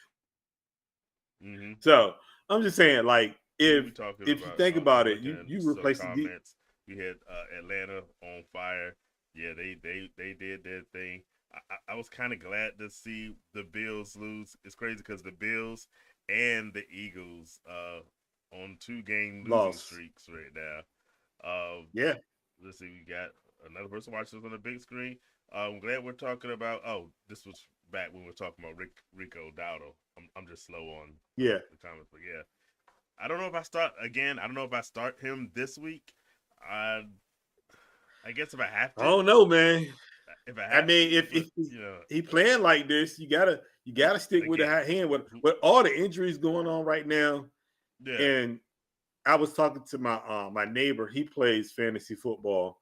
Mm-hmm. so I'm just saying, like, What we if talking if you about? think I'm about it, looking at you some replace the comments. We had Atlanta on fire. Yeah, they did their thing. I was kind of glad to see the Bills lose. It's crazy because the Bills and the Eagles on 2-game losing loss. streaks right now. Um, Yeah, let's see, we got another person watching us on the big screen. I'm glad we're talking about. Oh, this was back when we were talking about Rico Dowdle. I'm just slow on yeah. the comments, but yeah, I don't know if I start again. I don't know if I start him this week. I I guess if I have I to, don't know, man. if I I have to, mean, if but he playing like this, you gotta stick with the again, hot hand with all the injuries going on right now. yeah, And I was talking to my neighbor. He plays fantasy football,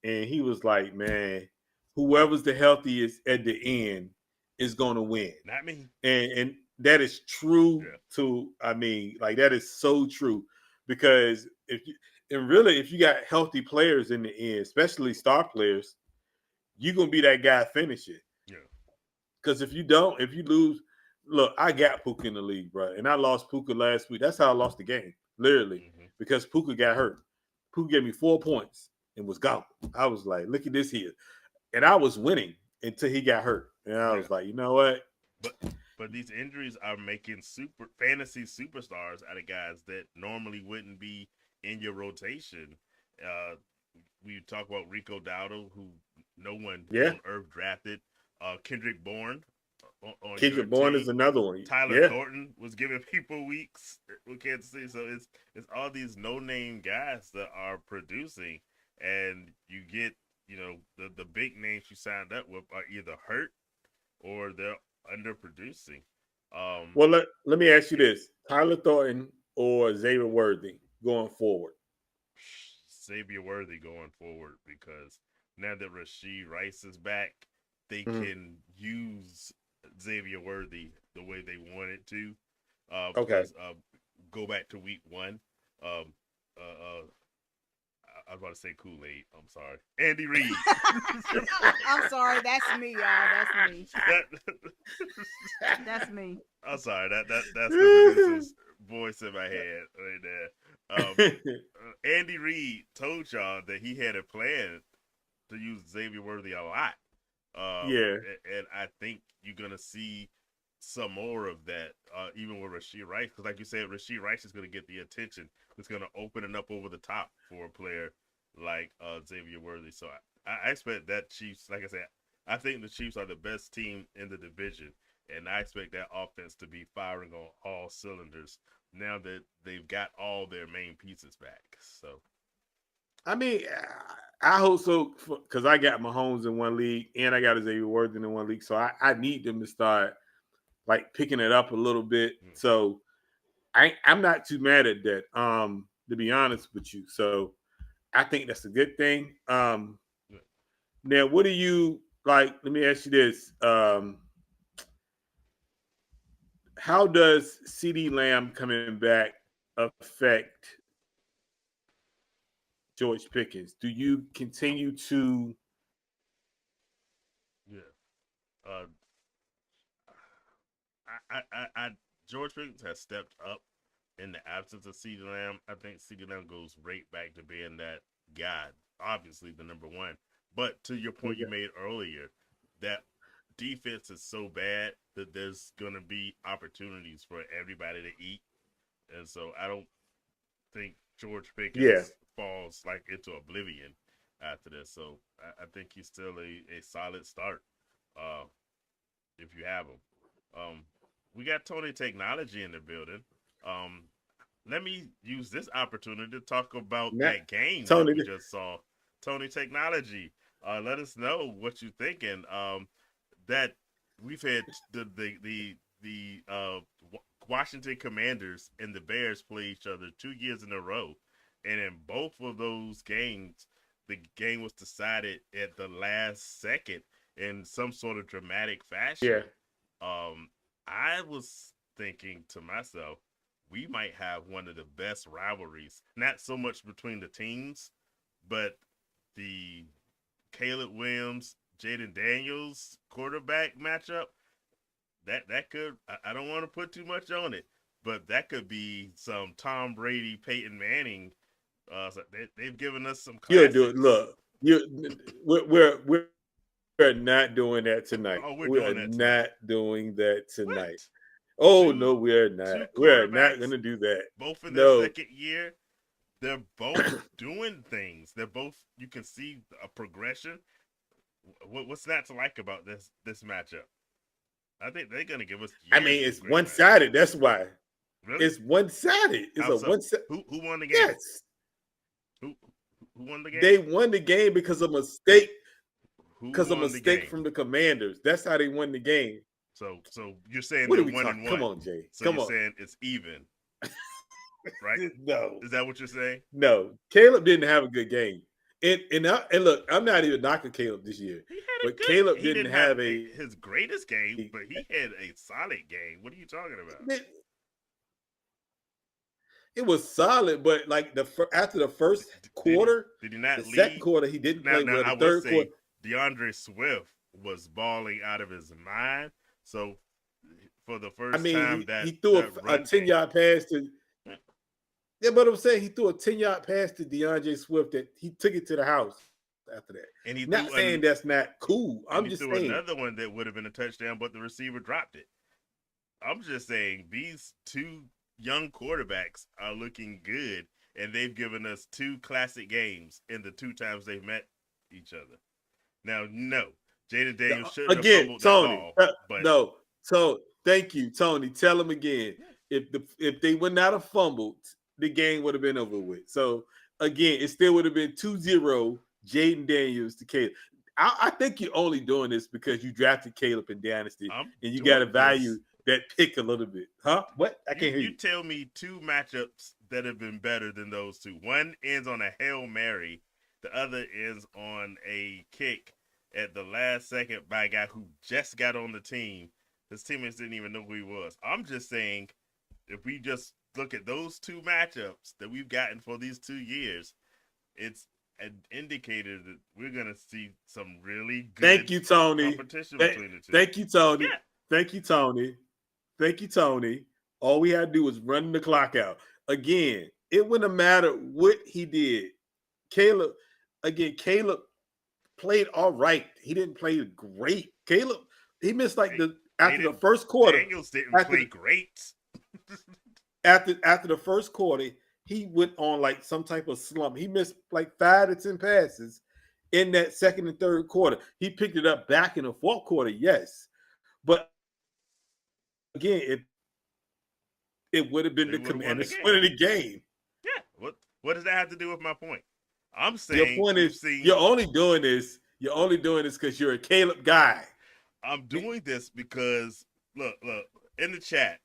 and he was like, "Man, whoever's the healthiest at the end is going to win." not me. And that is true. Yeah, I mean, like that is so true because if you got healthy players in the end, especially star players, you're gonna be that guy finishing. yeah, Because if you don't, if you lose, look, I got Puka in the league, bro, and I lost Puka last week. That's how I lost the game, literally, mm-hmm. because Puka got hurt. Puka gave me 4 points and was gone. I was like, look at this here, and I was winning until he got hurt, and I Yeah. was like, you know what? But these injuries are making super fantasy superstars out of guys that normally wouldn't be in your rotation. Uh, we talk about Rico Dowdle, who no one Yeah. on earth drafted. Kendrick Bourne on your Kendrick Bourne is team. another one. Tyler Yeah. Thornton was giving people weeks with Kansas City. So it's all these no name guys that are producing, and you get the big names you signed up with are either hurt or they're underproducing. Um, Well, let me ask you this: Tyler Thornton or Xavier Worthy going forward? Xavier Worthy going forward because now that Rasheed Rice is back, they Mhm. can use Xavier Worthy the way they wanted to. Okay. Because go back to week one. Um, uh, I was about to say Kool Aid. I'm sorry, Andy Reid. I'm sorry, that's me, y'all. That's me. that, That's me. I'm sorry. That's the producer's voice in my head right there. Andy Reid told y'all that he had a plan to use Xavier Worthy a lot. Yeah. And I think you're gonna see some more of that, even with Rasheed Rice, because like you said, Rasheed Rice is gonna get the attention. It's gonna open it up over the top for a player like Xavier Worthy. So I expect that Chiefs, like I said, I think the Chiefs are the best team in the division, and I expect that offense to be firing on all cylinders now that they've got all their main pieces back. So I mean, I hope so because I got Mahomes in one league and I got Xavier Worthy in one league, so I need them to start like picking it up a little bit. So I'm not too mad at that. To be honest with you, so I think that's a good thing. Now, what do you like? Let me ask you this: how does CD Lamb coming back affect George Pickens? Do you continue to? yeah, uh, I George Pickens has stepped up in the absence of CeeDee Lamb. I think CeeDee Lamb goes right back to being that guy, obviously the number one. But to your point you made earlier, that defense is so bad that there's gonna be opportunities for everybody to eat, and so I don't think George Yeah, Pickens falls like into oblivion after this. So I think he's still a solid start uh, if you have him. Um, we got Tony Technology in the building. Um, let me use this opportunity to talk about not that game that Tony. we just saw. Tony Technology, let us know what you're thinking. That we've had the Washington Commanders and the Bears play each other 2 years in a row, and in both of those games, the game was decided at the last second in some sort of dramatic Yeah, fashion. Um, I was thinking to myself, we might have one of the best rivalries, not so much between the teams, but the Caleb Williams, Jaden Daniels quarterback matchup. That could, I don't want to put too much on it, but that could be some Tom Brady, Peyton Manning. So they've given us some you'll do it. classics. Look, you we're not doing that tonight. Oh, we're We doing are that tonight. not doing that What? tonight. Oh Two no, we're not. two We're not quarterbacks, gonna do that. both in their No. second year. They're both doing things. They're both. You can see a progression. What's not to like about this matchup? I think they're gonna give us I years mean, of it's great one matchups. sided. That's why. Really? It's one sided. It's How a so? one sided. Who won the game? Yes. Who who won the They game? won the game because of mistake Who because of won the mistake game? from the Commanders. That's how they won the game. So you're saying What they're are we one talking? and Come one. on, Jay. So Come you're on. saying it's even, right? No, Is that what you're saying? no. Caleb didn't have a good game. And look, I'm not even knocking Caleb this year, He had a but good. Caleb He didn't didn't have have a. his greatest game, but he had a solid game. What are you talking about? It was solid, but like after the first Did he quarter, did he the not second lead? quarter he didn't Now play now well. The I will third say quarter, DeAndre Swift was balling out of his mind. So for the I first mean, time he that threw that a run 10 game, yard pass to. Yeah, but I'm saying he threw a 10 yard pass to DeAndre Swift that he took it to the house after that. and he Not threw saying that's not cool. and I'm he just threw saying. another one that would have been a touchdown, but the receiver dropped it. I'm just saying these two young quarterbacks are looking good, and they've given us two classic games in the two times they've met each other. Now, no, Jaden Daniels The- shouldn't have Again, fumbled that Tony. ball, but No. So thank you, Tony. Tell him again. yeah, If they would not have fumbled, the game would have been over with. So again, it still would have been 2-0 Jaden Daniels to Caleb. I think you're only doing this because you drafted Caleb in Dynasty I'm and you got to doing value this. that pick a little bit. Huh? What? I can't hear You you. tell me two matchups that have been better than those two. One ends on a Hail Mary, the other ends on a kick at the last second by a guy who just got on the team. His teammates didn't even know who he was. I'm just saying, if we just look at those two matchups that we've gotten for these 2 years, it's an indicator that we're going to see some really Thank good you, Tony. competition Th- between the two. Thank you, Tony. Yeah, Thank you, Tony. Thank you, Tony. All we had to do was run the clock out. Again, it wouldn't have mattered what he did. Caleb, again, Caleb played all right. He didn't play great. Caleb, he missed like they, the they after the didn't. first quarter. Daniels didn't After play the, great. after the first quarter, he went on like some type of slump. He missed like 5 to 10 passes in that second and third quarter. He picked it up back in the fourth quarter, yes. But again, it would have been They the would have won the Commanders game. winning the game. Yeah. What does that have to do with my point? I'm Your saying point we've is seen. you're only doing this because you're a Caleb guy. I'm doing this because look in the chat.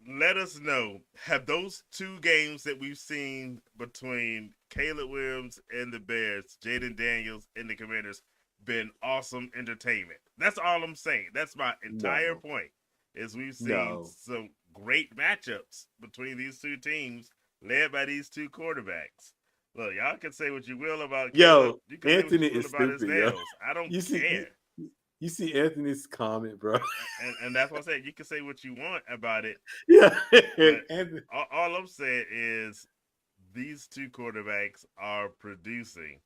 Let us know, have those two games that we've seen between Caleb Williams and the Bears, Jaden Daniels and the Commanders, been awesome entertainment? That's all I'm saying. That's my entire No, point. Is we've seen no. some great matchups between these two teams, led by these two quarterbacks. Look, y'all can say what you will about Caleb. Yo, You can say what Anthony you will is about his stupid, yo. nails. I don't You see care. you see Anthony's comment, bro. And that's what I said. You can say what you want about it, Yeah. but Anthony, all I'm saying is these two quarterbacks are producing.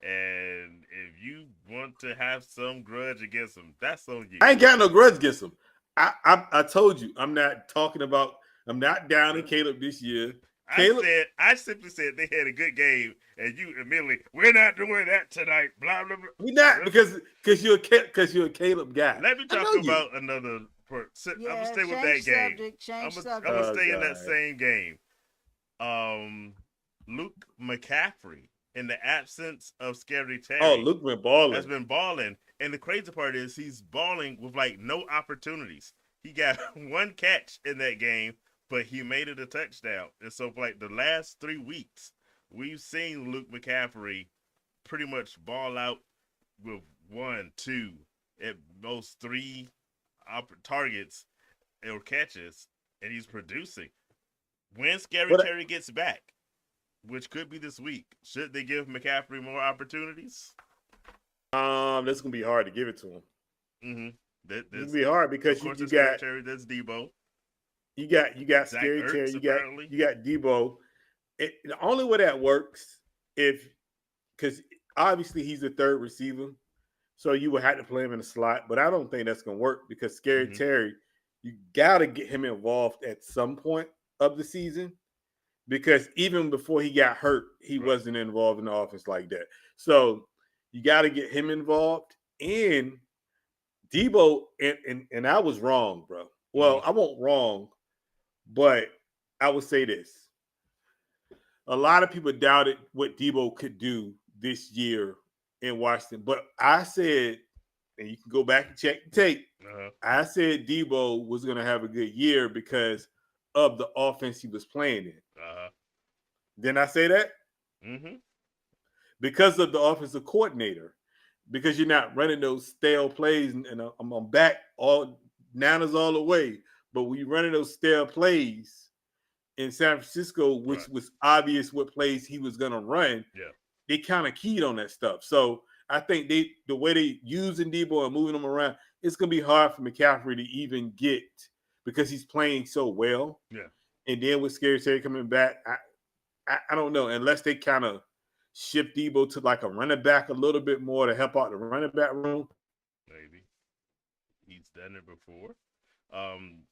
And if you want to have some grudge against them, that's on you. I ain't got no grudge against him. I told you I'm not talking about I'm not down in Well, Caleb this year. Caleb, I simply said they had a good game, and you immediately, we're not doing that tonight. Blah blah blah. we not because you're a Caleb guy. Let me I talk know you. about another. I'm gonna Yeah, stay with change that game. subject, change I'm gonna subject. Oh stay in that God. same game. Luke McCaffrey, in the absence of Scary Oh, Terry, Luke been has balling. been balling. And the crazy part is he's balling with like no opportunities. He got one catch in that game, but he made it a touchdown. And so for like the last 3 weeks, we've seen Luke McCaffrey pretty much ball out with one, two, at most three targets or catches, and he's producing. When Scary But Terry gets back, which could be this week, should they give McCaffrey more opportunities? that's gonna be hard to give it to him. Mm-hmm. It's gonna There's, be hard of because you, course, you there's Scary got Terry, there's Debo, you got Zach Scary Terry, Ertz, you got apparently. you got Debo. The only way that works if because obviously he's the third receiver, so you would have to play him in the slot. But I don't think that's gonna work because Scary Mm-hmm. Terry, you gotta get him involved at some point of the season because even before he got hurt, he Right. wasn't involved in the offense like that. So you got to get him involved. And Debo, and I was wrong, bro. Mm-hmm. Well, I won't wrong, but I would say this: a lot of people doubted what Debo could do this year in Washington, but I said, and you can go back and check the tape. Uh-huh. I said Debo was going to have a good year because of the offense he was playing in. Uh-huh. Didn't I say that? Mm-hmm. Because of the offensive coordinator, because you're not running those stale plays. And I'm back all Niners all the way, but when you're running those stale plays in San Francisco, which Right. was obvious what plays he was going to run, Yeah. they kind of keyed on that stuff. So I think the way they using Debo and moving him around, it's going to be hard for McCaffrey to even get because he's playing so well. Yeah. And then with Scary Terry coming back, I don't know unless they kind of shift Debo to like a running back a little bit more to help out the running back room. Maybe. He's done it before. Um,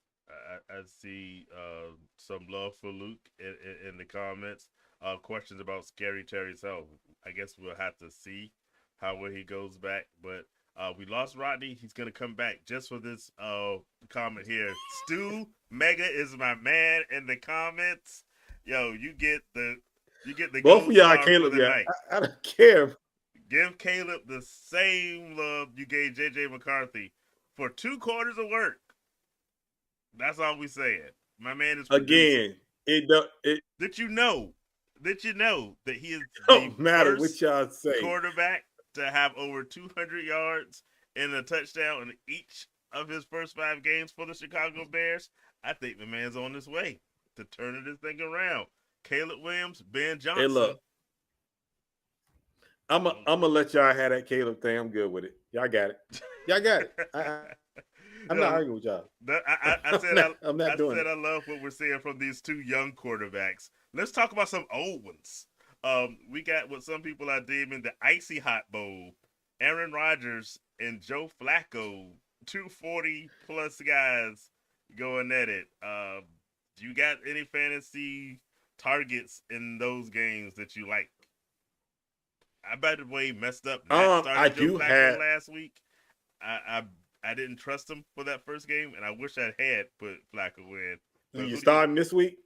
I see some love for Luke in the comments. Questions about Scary Terry's health. I guess we'll have to see how well he goes back. But we lost Rodney. He's gonna come back just for this comment here. Stu Mega is my man in the comments. Yo, you get the Both of gold y'all, star for Caleb. the Yeah, night. I don't care. Give Caleb the same love you gave JJ McCarthy for 2 quarters of work. That's all we saying. My man is producing. Again, it Did you know? Did you know that he is the don't matter what first y'all say. quarterback to have over 200 yards and a touchdown in each of his first 5 games for the Chicago Bears? I think the man's on his way to turning this thing around. Caleb Williams, Ben Hey, Johnson. look, I'm gonna let y'all have that Caleb thing. I'm good with it. Y'all got it. Y'all got it. I'm not arguing with y'all. I said I'm not I doing said it. I love what we're seeing from these 2 young quarterbacks. Let's talk about some old ones. We got what some people are deeming the icy hot bowl. Aaron Rodgers and Joe Flacco, 240 plus guys going at it. Do you got any fantasy targets in those games that you like? I, by the way, messed up not I starting Joe do Flacco have. last week. I didn't trust him for that first game, and I wish I had put Flacco in. But You who do you? starting this week?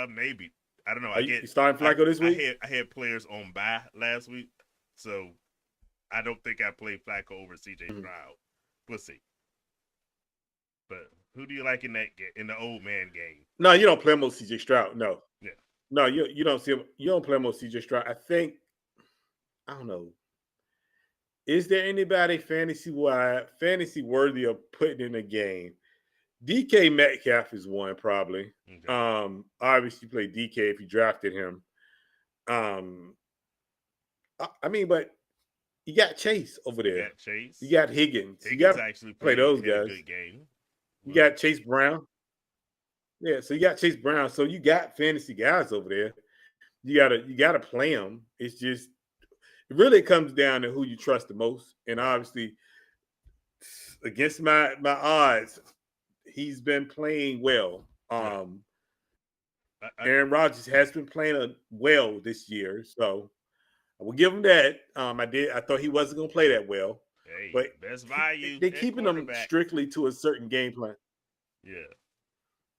Maybe I don't know. Are you starting Flacco this week? I had players on bye last week, so I don't think I played Flacco over CJ Mhm. Stroud. We'll see. But who do you like in that in the old man game? No, you don't play him on CJ Stroud. No, Yeah, no, you don't see him. You don't play him on CJ Stroud. I think I don't know. Is there anybody fantasy worthy of putting in a game? DK Metcalf is one probably. okay. Obviously play DK if you drafted him. Um, I mean, but you got Chase over You there. got You Chase. got Higgins. You got Higgins to actually play played those had a guys. good game. You Well, got Chase Brown. Yeah, so you got Chase Brown. So you got fantasy guys over there. You gotta play them. It's just it really comes down to who you trust the most. And right. obviously, against my odds, he's been playing well. Yeah. I Aaron Rodgers has been playing well this year, so I will give him that. I thought he wasn't going to play that well, hey, but best value they're at keeping him quarterback. strictly to a certain game plan. Yeah.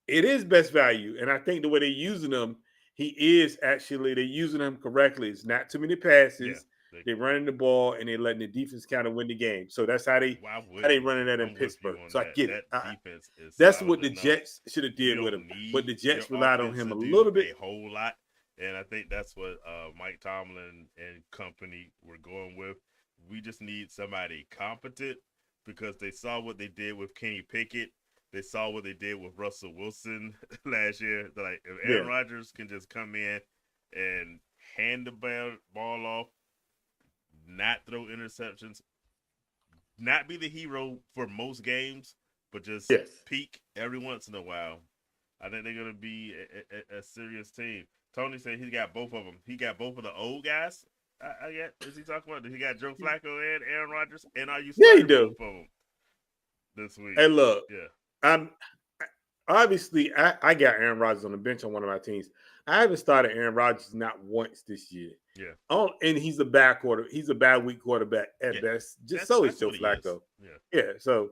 It is best value, and I think the way they're using him, they're using him correctly. It's not too many Yeah. passes. They're running the ball and they're letting the defense kind of win the game. So that's Why how they wouldn't running you? that in I'm with you Pittsburgh. on So I that. get it. That defense is That's solid what the enough. Jets should have You did with him, don't but the need your Jets relied on offense him to a do little bit. a whole lot. And I think that's what Mike Tomlin and company were going with. We just need somebody competent because they saw what they did with Kenny Pickett. They saw what they did with Russell Wilson last year. They're like, if Aaron Yeah, Rodgers can just come in and hand the ball off, not throw interceptions, not be the hero for most games, but just yes. peak every once in a while. I think they're gonna be a serious team. Tony said he got both of them. He got both of the old guys. I get. Is he talking about? He got Joe Flacco and Aaron Rodgers, and are you Yeah, you starting both do. of them this week? Hey, look, Yeah, I'm obviously I got Aaron Rodgers on the bench on one of my teams. I haven't started Aaron Rodgers not once this year. yeah, Oh, and he's a bad quarter. He's a bad week quarterback yeah. at best. Just That's so is that's Joe what he is. Flacco. Yeah. Yeah. So,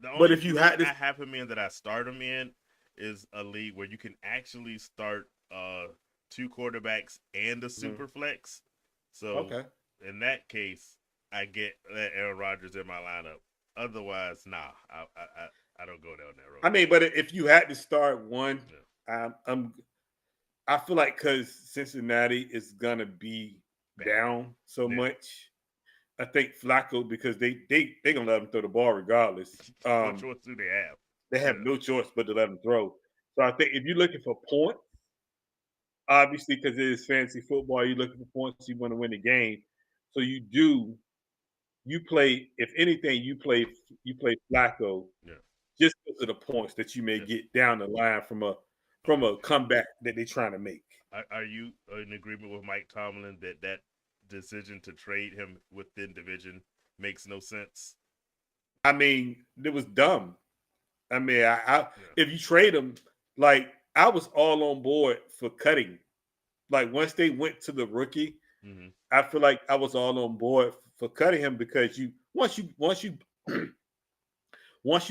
The but only if you league had this, I have him in that I start him in is a league where you can actually start 2 quarterbacks and a Mhm. super flex. So Okay. in that case, I get that Aaron Rodgers in my lineup. Otherwise, nah, I don't go down that road. I mean, but if you had to start one, Yeah. I'm I feel like because Cincinnati is gonna be Bad. down so Yeah. much, I think Flacco because they gonna let him throw the ball regardless. What choice do they have? They have Yeah. no choice but to let him throw. So I think if you're looking for points, obviously because it is fantasy football, you're looking for points. You want to win the game, so you play. If anything, you play Flacco Yeah. just because of the points that you may Yeah. get down the line from Okay. a comeback that they're trying to make. Are you in agreement with Mike Tomlin that decision to trade him within division makes no sense? I mean, it was dumb. I mean, Yeah. if you trade him, like I was all on board for cutting. Like once they went to the rookie, Mm-hmm. I feel like I was all on board for cutting him because once you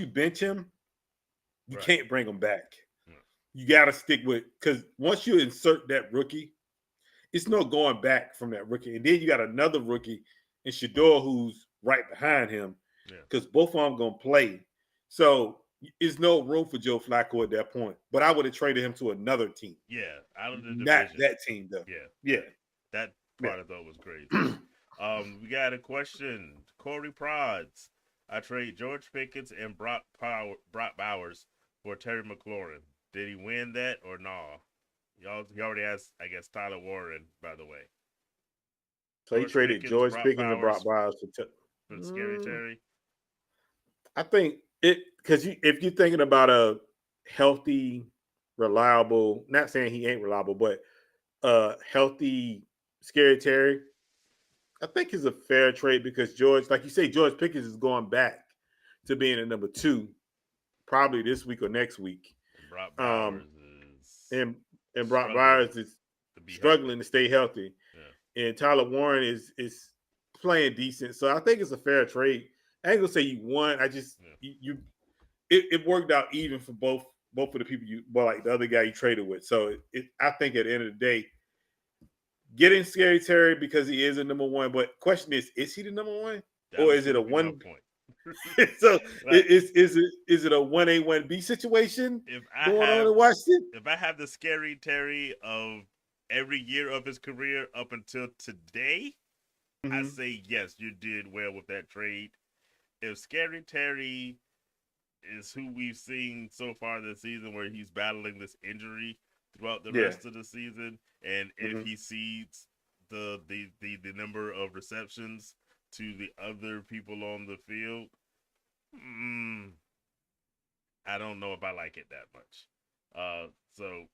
bench him, you Right. can't bring him back. Yeah. You got to stick with because once you insert that rookie, it's no going back from that rookie. And then you got another rookie in Shador who's right behind him Yeah. because both of them gonna play. So it's no room for Joe Flacco at that point. But I would have traded him to another team, Yeah. Out of the not division. that team though. Yeah. Yeah, That yeah. part I thought was crazy. We got a question. Corey Prods. I trade George Pickens and Brock Bowers for Terry McLaurin. Did he win that or nah? He already has, I guess, Tyler Warren, by the way. So he George traded Pickens, George Brock Pickens and Brock Bowers Bowers for Scary Terry. I think it because if you're thinking about a healthy, reliable, not saying he ain't reliable, but healthy, scary Terry, I think is a fair trade because George, like you say, George Pickens is going back to being a number two, probably this week or next week. And Brock Um, Bowers is and Brock struggling Byers is to be healthy. struggling to stay healthy, Yeah. and Tyler Warren is playing decent. So I think it's a fair trade. I ain't gonna say you won. I just Yeah. you it worked out even for both of the people like the other guy you traded with. So I think at the end of the day, getting Scary Terry because he is a number one. But question is he the number one That or was is it going a to be my one? point. So Like, is it a 1A 1B situation if I going on have in Washington? if I have the Scary Terry of every year of his career up until today, I Mm-hmm. say yes, you did well with that trade. If Scary Terry is who we've seen so far this season, where he's battling this injury throughout the Yeah. rest of the season, and if Mm-hmm. he sees the number of receptions to the other people on the field, mm, I don't know if I like it that much. So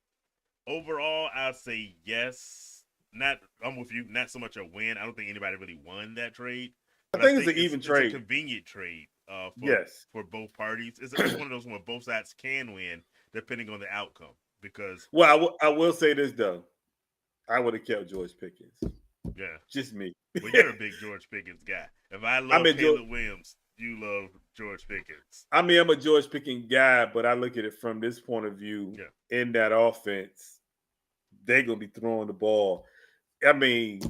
overall, I'll say yes. Not, I'm with you. Not so much a win. I don't think anybody really won that trade, I but I think it's think an even it's a trade. convenient trade Yes. for both parties. It's one of those where both sides can win depending on the outcome. Because Well, I will say this though. I would have kept George Pickens. yeah, Just me. well, you're a big George Pickens guy. If I I love mean, Caleb Williams, you love George Pickens. I'm a George Pickens guy, but I look at it from this point of view. Yeah, In that offense, they're gonna be throwing the ball. I mean,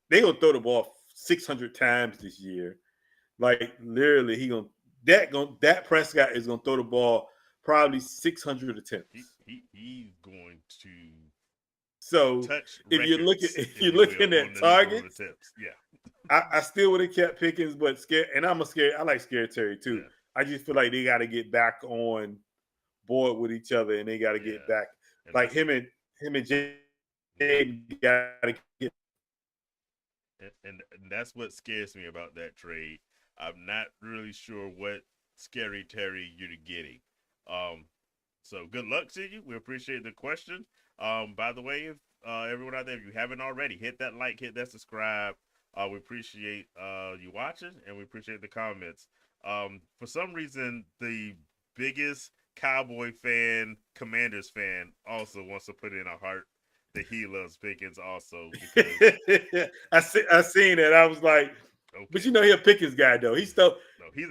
they're gonna throw the ball 600 times this year. Like literally, that Prescott is gonna throw the ball probably 600 attempts. he's going to So touch if records, if you're you will, looking on at the number of targets, attempts. Yeah, I still would have kept Pickens, but I like Scary Terry too. yeah, I just feel like they got to get back on board with each other, and they got to get yeah. back And like that's him and yeah. Jaden got to get. And that's what scares me about that trade. I'm not really sure what Scary Terry you're getting. Um, so good luck to you. We appreciate the question. By the way, if everyone out there, if you haven't already, hit that like, hit that subscribe. We appreciate you watching, and we appreciate the comments. For some reason, the biggest Cowboy fan, Commanders fan, also wants to put in a heart that he loves Pickens also because I seen it. I was like, but okay, you know, he a Pickens guy though. no, he's a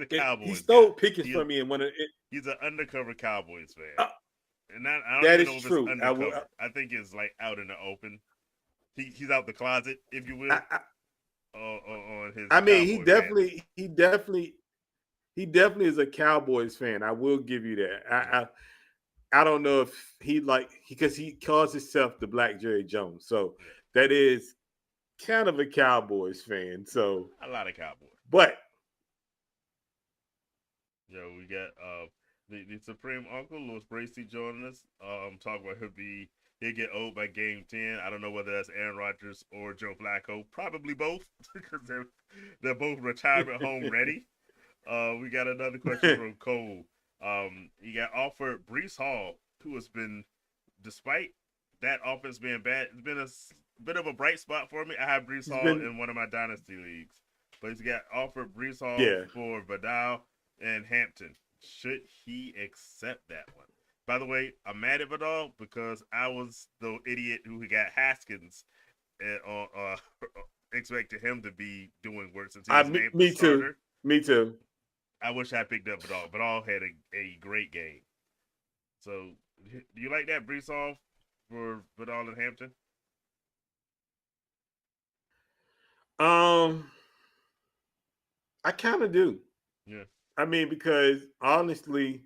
He Cowboys guy. stole Pickens He from me in one of it. he's an undercover Cowboys fan, Uh, and I don't that even is know if it's true. undercover. I think it's like out in the open. He's out the closet, if you will, I, on his I mean, Cowboy fandom. he definitely is a Cowboys fan. I will give you that. Yeah, I don't know if he like because he calls himself the Black Jerry Jones, so yeah. that is kind of a Cowboys fan. So, A lot of Cowboys. but Yo, we got the Supreme Uncle Louis Bracy joining us. Talking about he'll get old by game 10. I don't know whether that's Aaron Rodgers or Joe Flacco. Probably both because they're both retirement home ready. We got another question from Cole. He got offered Brees Hall, who has been, despite that offense being bad, it's been a bit of a bright spot for me. I have Brees he's Hall been in one of my dynasty leagues, but he's got offered Brees Hall yeah. for Vidal and Hampton. Should he accept that one? By the way, I'm mad at Vidal because I was the idiot who got Haskins expected him to be doing work since he I was me, named the me too. starter. Me too. I wish I picked up Vidal. Vidal had a great game. So, do you like that Brees off for Vidal and Hampton? Um, I kind of do. Yeah, I mean, because honestly,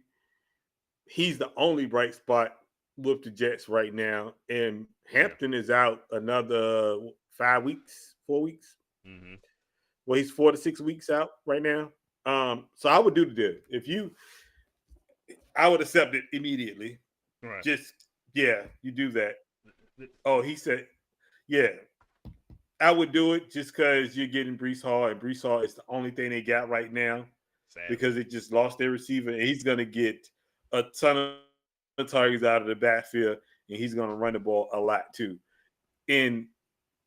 he's the only bright spot with the Jets right now, and yeah. Hampton is out another 5 weeks, 4 weeks. Mm-hmm. Well, he's 4 to 6 weeks out right now. So I would do the deal. If you, I would accept it immediately. Right. Just yeah, you do that. Oh, he said, yeah, I would do it just because you're getting Brees Hall, and Brees Hall is the only thing they got right now because Sadly. they just lost their receiver, and he's going to get a ton of targets out of the backfield, and he's going to run the ball a lot too. And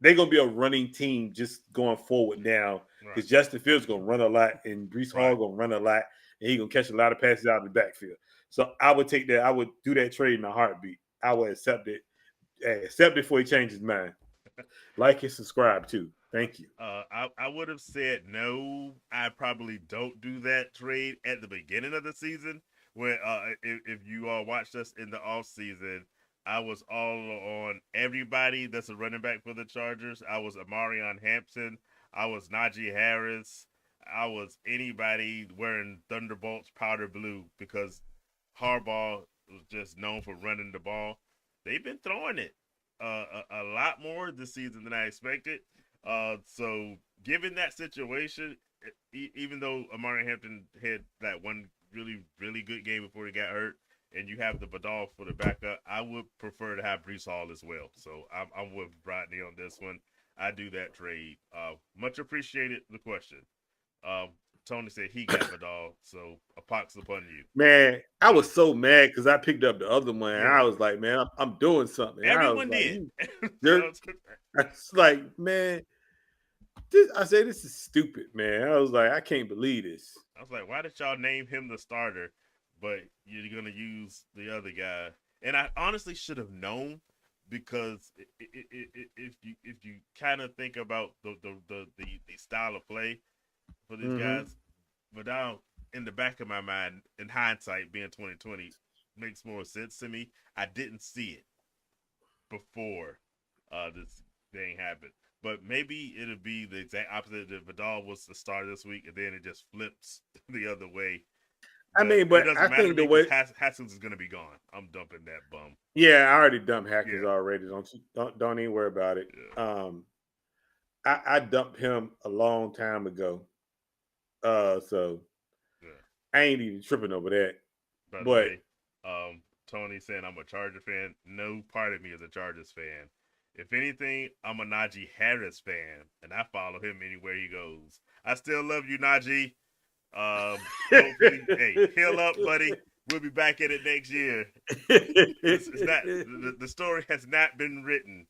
they're going to be a running team just going forward now Right. because Justin Fields going to run a lot, and Brees Hall Right. going to run a lot, and he's going to catch a lot of passes out of the backfield. So I would take that. I would do that trade in a heartbeat. I would accept it before he changes his mind. Like and subscribe too. Thank you. I would have said no. I probably don't do that trade at the beginning of the season. When if you all watched us in the off season, I was all on everybody that's a running back for the Chargers. I was Amarion Hampton. I was Najee Harris. I was anybody wearing Thunderbolts powder blue because Harbaugh was just known for running the ball. They've been throwing it a lot more this season than I expected. So given that situation, even though Amari Hampton had that one really good game before he got hurt, and you have the Vidal for the backup, I would prefer to have Brees Hall as well. So I'm with Rodney on this one. I do that trade. Much appreciated the question. Um, Tony said he got Vidal, so a pox upon you. Man, I was so mad because I picked up the other one. And Yeah, I was like, man, I'm doing something. I was everyone like, did. you jerk. It's like, man, I say this is stupid, man. I was like, I can't believe this. I was like, why did y'all name him the starter, but you're gonna use the other guy? And I honestly should have known because if you kind of think about the style of play for these Mm-hmm. guys, but now in the back of my mind, in hindsight, being 2020, makes more sense to me. I didn't see it before this thing happened. But maybe it'll be the exact opposite. That Vidal was the starter this week, and then it just flips the other way. I But mean, it but doesn't I matter to think the me because way, Haskins is going to be gone. I'm dumping that bum. yeah, I already dumped Hackers Yeah, already. Don't even worry about it. yeah, I dumped him a long time ago. So yeah. I ain't even tripping over that. By the But way, Tony saying I'm a Charger fan. No part of me is a Chargers fan. If anything, I'm a Najee Harris fan, and I follow him anywhere he goes. I still love you, Najee. Hopefully, hey, heal up, buddy. We'll be back at it next year. It's not the story has not been written.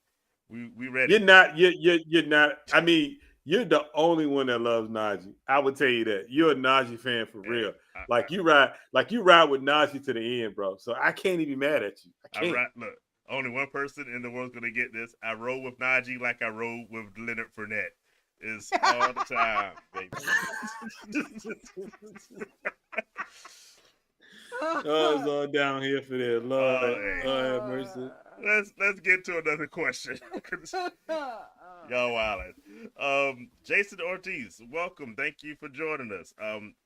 We read You're it. not. You're not. I mean, you're the only one that loves Najee. I would tell you that you're a Najee fan for real. Hey, Like you ride with Najee to the end, bro. So I can't even be mad at you. I I can't. look. Only one person in the world's gonna get this. I roll with Najee like I roll with Leonard Fournette. Is all the time, baby. Oh, it's all down here for that. Lord, Hey, Lord have mercy. let's get to another question. Y'all wildin'. Jason Ortiz, welcome. Thank you for joining us.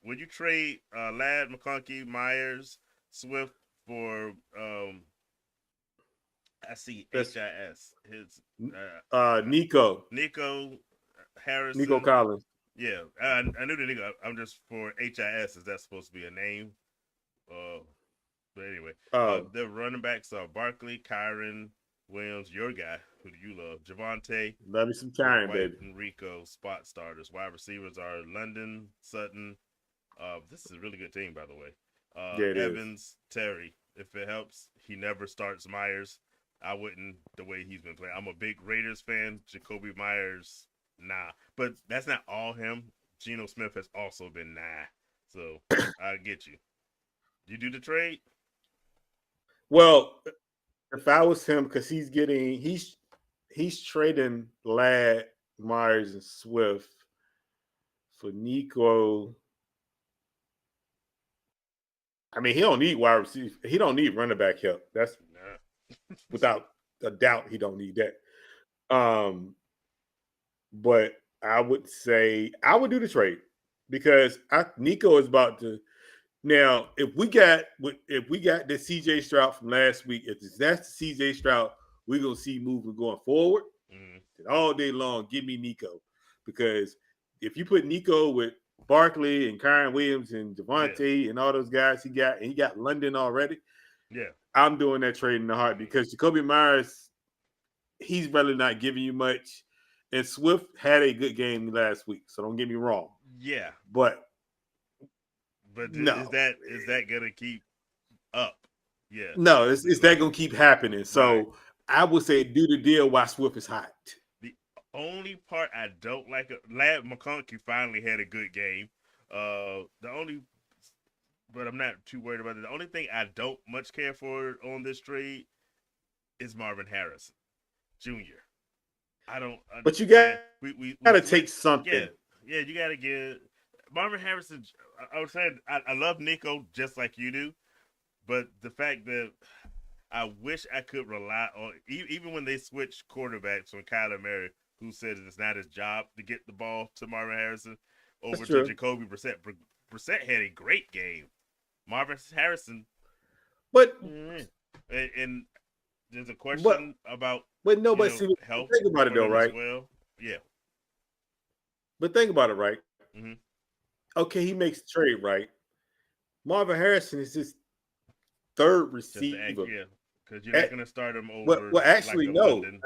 Would you trade Ladd, McConkey, Myers, Swift for I see That's HIS. His Nico Nico Harrison. Collins. Yeah, I knew the nigga. I'm just for HIS. Is that supposed to be a name? Uh, but anyway, Oh, the running backs are Barkley, Kyron, Williams, your guy. Who do you love? Javante, love me some time, White, baby. and Rico, spot starters. Wide receivers are London, Sutton. This is a really good team, by the way. Yeah, it is. Evans, Terry. If it helps, he never starts Myers. I wouldn't the way he's been playing. I'm a big Raiders fan. Jacoby Myers, nah. But that's not all him. Geno Smith has also been nah. So I get you. You do the trade? Well, if I was him, because he's trading Ladd Myers and Swift. For Nico, I mean, he don't need wide receiver. He don't need running back help. That's without a doubt. He don't need that. But I would say I would do the trade because Nico is about to. Now, if we got the CJ Stroud from last week, if that's the CJ Stroud we're gonna see moving going forward, then all day long, give me Nico. Because if you put Nico with Barkley and Kyron Williams and Devontae and all those guys he got London already, I'm doing that trade in the heart because Jacoby Myers, he's really not giving you much. And Swift had a good game last week, so don't get me wrong. Yeah. But no. Is that gonna keep up? Yeah. No, it's that gonna keep happening. So I would say do the deal while Swift is hot. The only part I don't like, Lad McConkey finally had a good game. But I'm not too worried about it. The only thing I don't much care for on this trade is Marvin Harrison Jr. I don't. But you gotta take something. Yeah, you gotta get Marvin Harrison. I was saying I love Nico just like you do, but the fact that I wish I could rely on even when they switched quarterbacks from Kyler Murray, who said it's not his job to get the ball to Marvin Harrison, over to Jacoby Brissett. Brissett had a great game. Marvin Harrison, but and there's a question about health. Think about it though, right? Well, yeah. But think about it, right? Mm-hmm. Okay, he makes the trade, right? Marvin Harrison is his third receiver. Because you're not going to start him over. Well, actually, like no. London.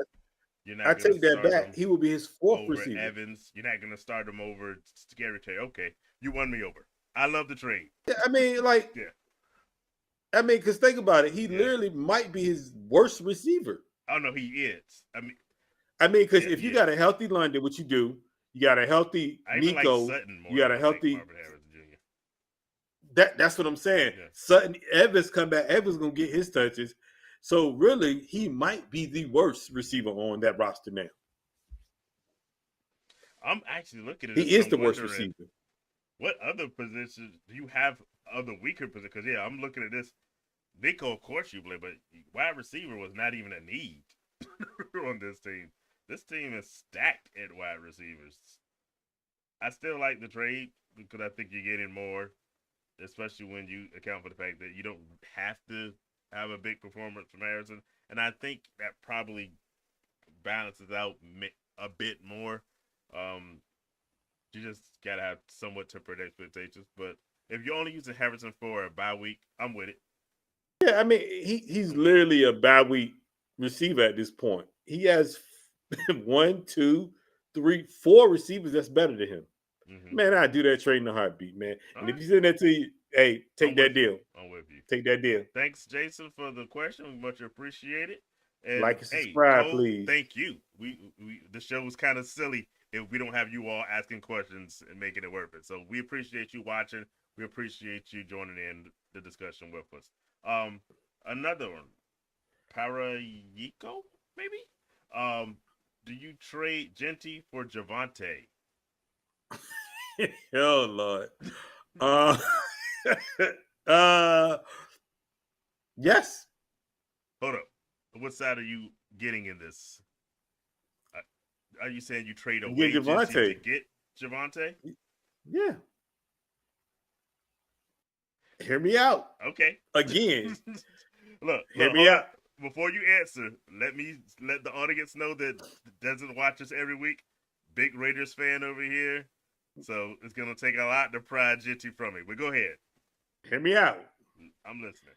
I take that back. He will be his fourth receiver. Evans, you're not going to start him over Scary Terry. Okay, you won me over. I love the trade. Yeah, I mean, because think about it. He literally might be his worst receiver. Oh no, he is. I mean, because if you got a healthy London, what you do, you got a healthy Nico, like Sutton more you got a healthy. That's what I'm saying. Yeah. Sutton, Evans come back. Evans gonna get his touches. So really, he might be the worst receiver on that roster now. I'm actually looking at. He is the worst receiver. What other positions do you have? Other weaker positions? Because I'm looking at this. Nico, of course you play, but wide receiver was not even a need on this team. This team is stacked at wide receivers. I still like the trade because I think you're getting more, especially when you account for the fact that you don't have to have a big performance from Harrison. And I think that probably balances out a bit more. You just got to have somewhat tempered expectations. But if you're only using Harrison for a bye week, I'm with it. Yeah, I mean, he's literally a bye week receiver at this point. He has 1, 2, 3, 4 receivers that's better than him. Mm-hmm. Man, I do that trade in a heartbeat, man. And if you send that to you, hey, take that deal. I'm with you. Take that deal. Thanks, Jason, for the question. We much appreciate it. And like and subscribe, Cole, please. Thank you. The show was kind of silly if we don't have you all asking questions and making it worth it. So we appreciate you watching. We appreciate you joining in the discussion with us. Another one, Parayiko, maybe. Do you trade Genty for Javonte? Oh Lord. Yes. Hold up. What side are you getting in this? Are you saying you trade away Genty to get Javonte? Yeah. Hear me out. Okay. Again. Look, hear me out. Before you answer, let the audience know that doesn't watch us every week. Big Raiders fan over here. So it's gonna take a lot to pry Genty from me. But go ahead. Hear me out. I'm listening.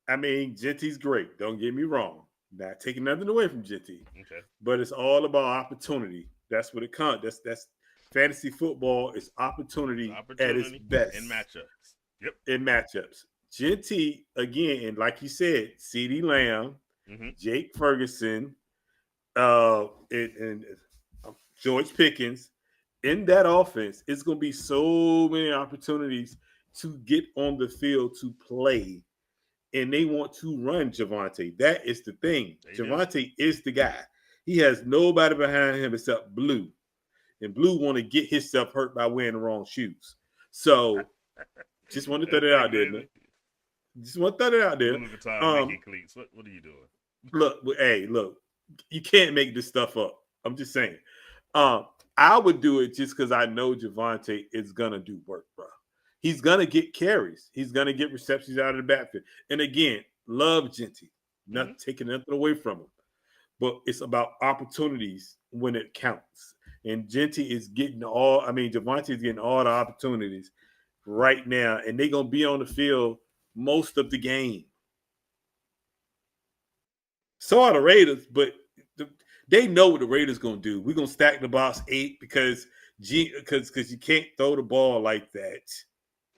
I mean, Genty's great. Don't get me wrong. Not taking nothing away from Genty. Okay. But it's all about opportunity. That's what it comes. That's fantasy football is opportunity at its best. In matchups. Yep. In matchups. Genty, again, and like you said, CeeDee Lamb, Jake Ferguson, and George Pickens. In that offense, it's going to be so many opportunities to get on the field to play. And they want to run Javonte. That is the thing. Javonte is the guy. He has nobody behind him except Blue. and Blue want to get himself hurt by wearing the wrong shoes. So just want to throw that out there, man. Just want to throw that out there. Louis Vuitton making cleats. What are you doing? Look, you can't make this stuff up. I'm just saying. I would do it just because I know Javonte is gonna do work, bro. He's gonna get carries. He's gonna get receptions out of the backfield. And again, love Genty. Not taking nothing away from him. But it's about opportunities when it counts. And Javonte is getting all the opportunities right now, and they're gonna be on the field most of the game. So are the Raiders, but they know what the Raiders gonna do. We're gonna stack the box 8 because you can't throw the ball like that.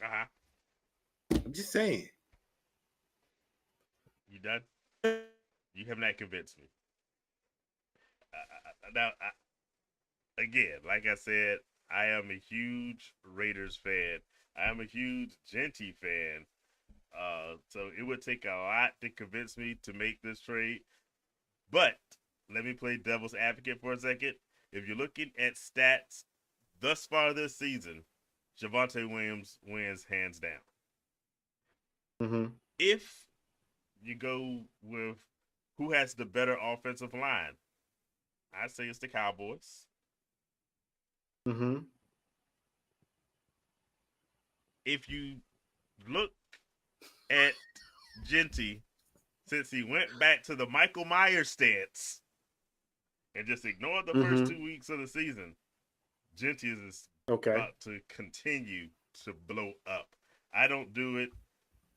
I'm just saying. You done? You have not convinced me. Again, like I said, I am a huge Raiders fan. I am a huge Genty fan. So it would take a lot to convince me to make this trade. But let me play devil's advocate for a second. If you're looking at stats thus far this season, Javonte Williams wins hands down. If you go with who has the better offensive line, I say it's the Cowboys. If you look at Genty, since he went back to the Michael Myers stance and just ignored the first 2 weeks of the season, Genty is about to continue to blow up. I don't do it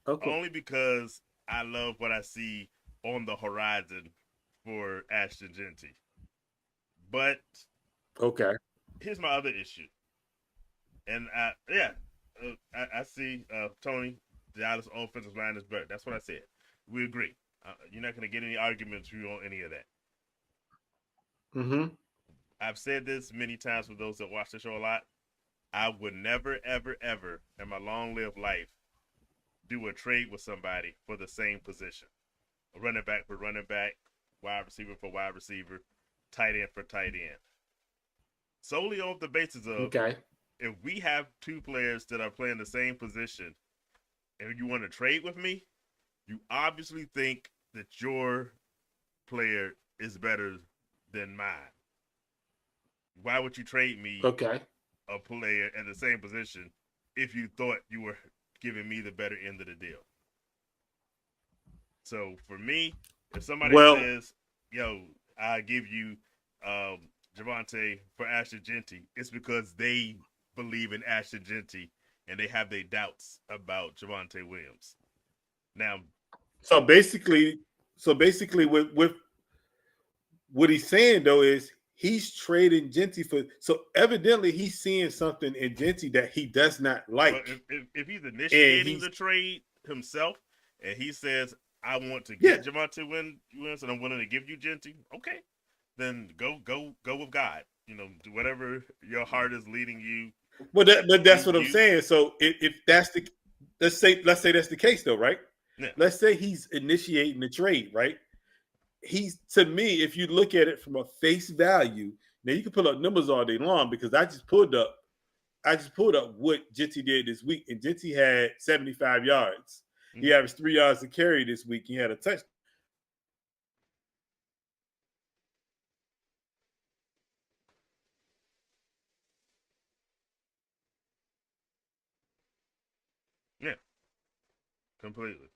only because I love what I see on the horizon for Ashton Genty. But here's my other issue. And I see Tony, Dallas offensive line is better. That's what I said. We agree. You're not going to get any arguments from you on any of that. I've said this many times for those that watch the show a lot. I would never, ever, ever in my long-lived life do a trade with somebody for the same position. A running back for running back, wide receiver for wide receiver, tight end for tight end. Solely off the basis of if we have two players that are playing the same position and you want to trade with me, you obviously think that your player is better than mine. Why would you trade me a player at the same position if you thought you were giving me the better end of the deal? So for me, if somebody says, yo, I'll give you Javonte for Ashton Genty, it's because they believe in Ashton Genty and they have their doubts about Javonte Williams. Now, so basically with what he's saying though is he's trading Genty for, so evidently he's seeing something in Genty that he does not like. If he's initiating the trade himself and he says, I want to get Javonte Williams and I'm willing to give you Genty, okay, then go with God. You know, do whatever your heart is leading you. But that's what I'm saying. So if that's the, let's say that's the case though, right? Yeah. Let's say he's initiating the trade, right? He's, to me, if you look at it from a face value, now you can pull up numbers all day long because I just pulled up what Genty did this week, and Genty had 75 yards. He averaged 3 yards a carry this week. He had a touchdown. Yeah, completely.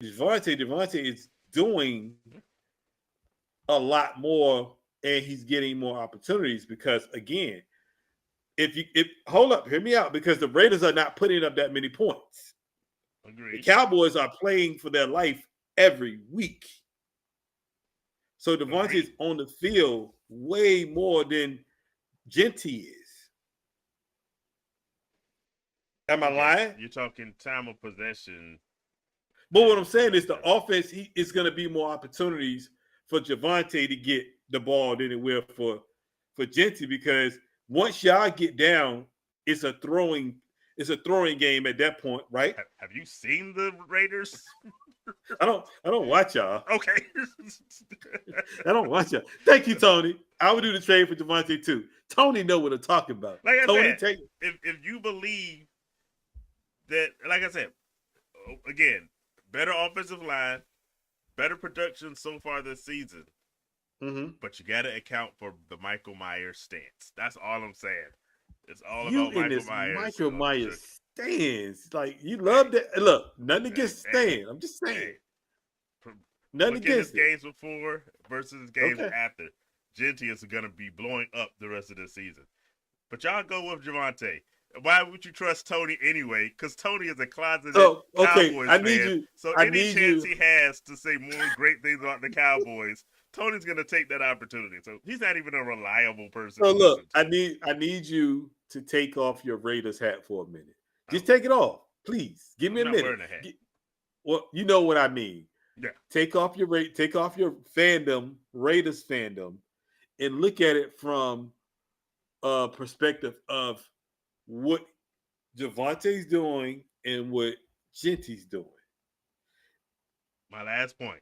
Javonte is doing a lot more, and he's getting more opportunities because, again, if hold up, hear me out, because the Raiders are not putting up that many points. Agreed. The Cowboys are playing for their life every week. So Javonte is on the field way more than Genty is. Am I lying? You're talking time of possession. But what I'm saying is the offense is going to be more opportunities for Javonte to get the ball than it will for Genty, because once y'all get down, it's a throwing game at that point, right? Have you seen the Raiders? I don't watch y'all. Okay. I don't watch y'all. Thank you, Tony. I would do the trade for Javonte too. Tony know what I'm talking about. Like I Tony said, take if you believe that, like I said, again, better offensive line, better production so far this season, but you got to account for the Michael Myers stance. That's all I'm saying. It's all you about in Michael this Myers. Michael Myers stance. Like you love that. Look, nothing against Stan. I'm just saying. Nothing Look at his against it. games before versus his games Okay. after. Genty is going to be blowing up the rest of the season. But y'all go with Javonte. Why would you trust Tony anyway? Because Tony is a closeted Cowboys I need fan. you. So I any need chance you. he has to say more great things about the Cowboys, Tony's going to take that opportunity. So he's not even a reliable person So to look, listen to. I need you to take off your Raiders hat for a minute. Just Oh, take it off, please. Give me I'm a not minute. wearing a hat. Well, you know what I mean. Yeah. Take off your fandom, Raiders fandom, and look at it from a perspective of what Javonte's doing and what Genty's doing. My last point.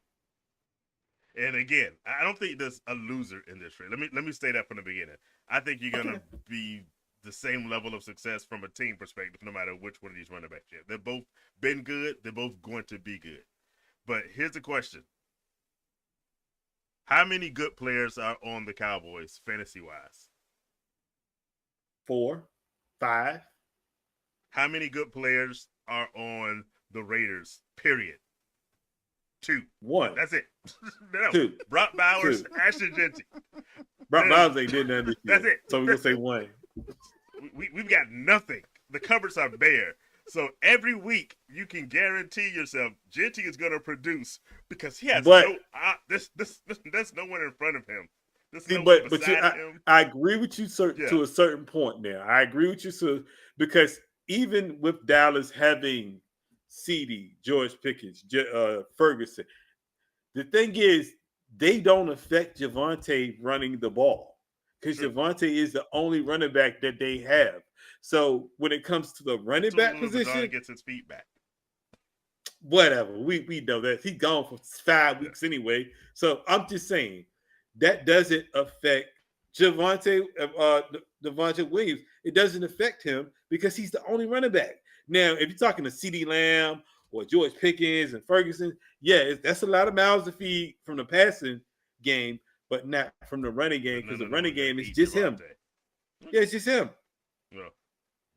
And again, I don't think there's a loser in this trade. Let me say that from the beginning. I think you're gonna be the same level of success from a team perspective, no matter which one of these running backs you have. They've both been good. They're both going to be good. But here's the question: how many good players are on the Cowboys fantasy wise? 4, 5. How many good players are on the Raiders? Period. 2. 1. That's it. No. 2. Brock Bowers, 2. Ashton Genty. Brock Bowers ain't did nothing this year. That's it. So we're gonna say 1. We've got nothing. The cupboards are bare. So every week you can guarantee yourself Genty is going to produce because he has there's no one in front of him. I agree with you to a certain point now. I agree with you because even with Dallas having CD, George Pickens, Ferguson, the thing is they don't affect Javonte running the ball because Javonte is the only running back that they have. So when it comes to the running back position, gets his feet back. Whatever, we know that he's gone for 5 weeks anyway. So I'm just saying that doesn't affect Devontae Williams. It doesn't affect him because he's the only running back. Now, if you're talking to CeeDee Lamb or George Pickens and Ferguson, that's a lot of mouths to feed from the passing game, but not from the running game because the running game is just him. Yeah, it's just him.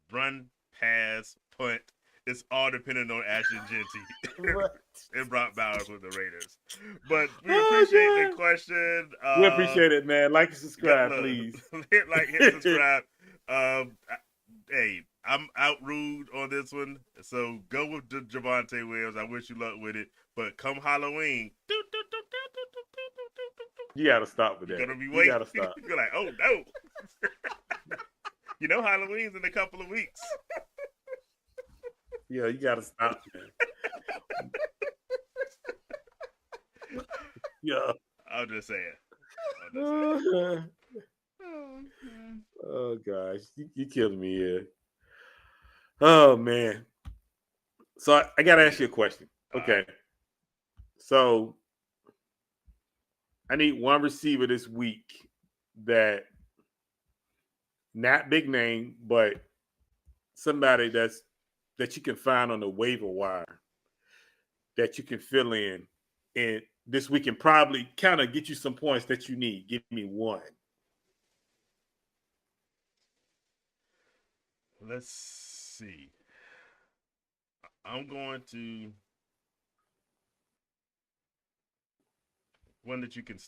Run, pass, punt. It's all dependent on Ashton Genty and Brock Bowers with the Raiders. But we appreciate the question. We appreciate it, man. Like and subscribe, please. hit subscribe. Hey, I'm out rude on this one, so go with Javonte Williams. I wish you luck with it. But come Halloween, you gotta stop with that. You're gonna be waiting. You gotta stop. You're like, oh no. You know Halloween's in a couple of weeks. Yeah, you gotta stop, man. Yeah. I'm just saying. Oh gosh, you killing me here. Oh man. So I gotta ask you a question. Okay. So I need one receiver this week that not big name, but somebody that you can find on the waiver wire that you can fill in, and this week can probably kind of get you some points that you need. Give me one. Let's see. I'm going to one that you can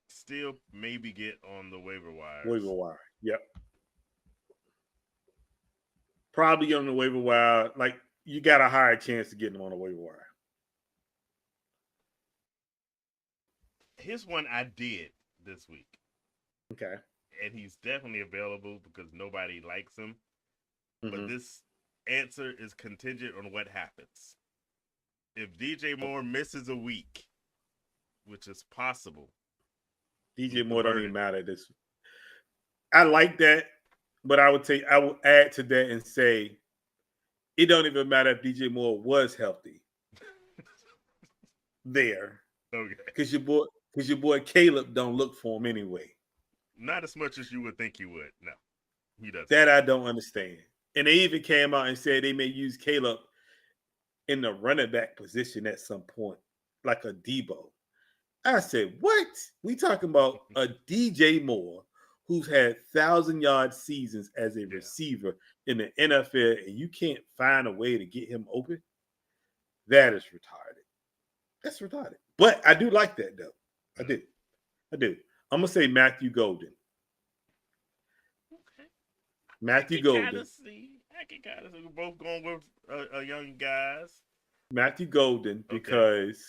still maybe get on the waiver wire. Waiver wire. Yep. Probably on the waiver wire. Like you got a higher chance of getting them on the waiver wire. Here's one I did this week. Okay. And he's definitely available because nobody likes him. Mm-hmm. But this answer is contingent on what happens. If DJ Moore misses a week, which is possible. DJ Moore don't even matter this. I like that, but I would add to that and say it don't even matter if DJ Moore was healthy. There. Okay. Because your boy Caleb don't look for him anyway. Not as much as you would think he would. No, he doesn't. That I don't understand. And they even came out and said they may use Caleb in the running back position at some point, like a Debo. I said, what? We talking about a DJ Moore who's had 1,000-yard seasons as a Yeah. receiver in the NFL, and you can't find a way to get him open? That is retarded. That's retarded. But I do like that, though. I do. I'm going to say Matthew Golden. Okay. Matthew Golden. I can kind of see. We're both going with young guys. Matthew Golden, because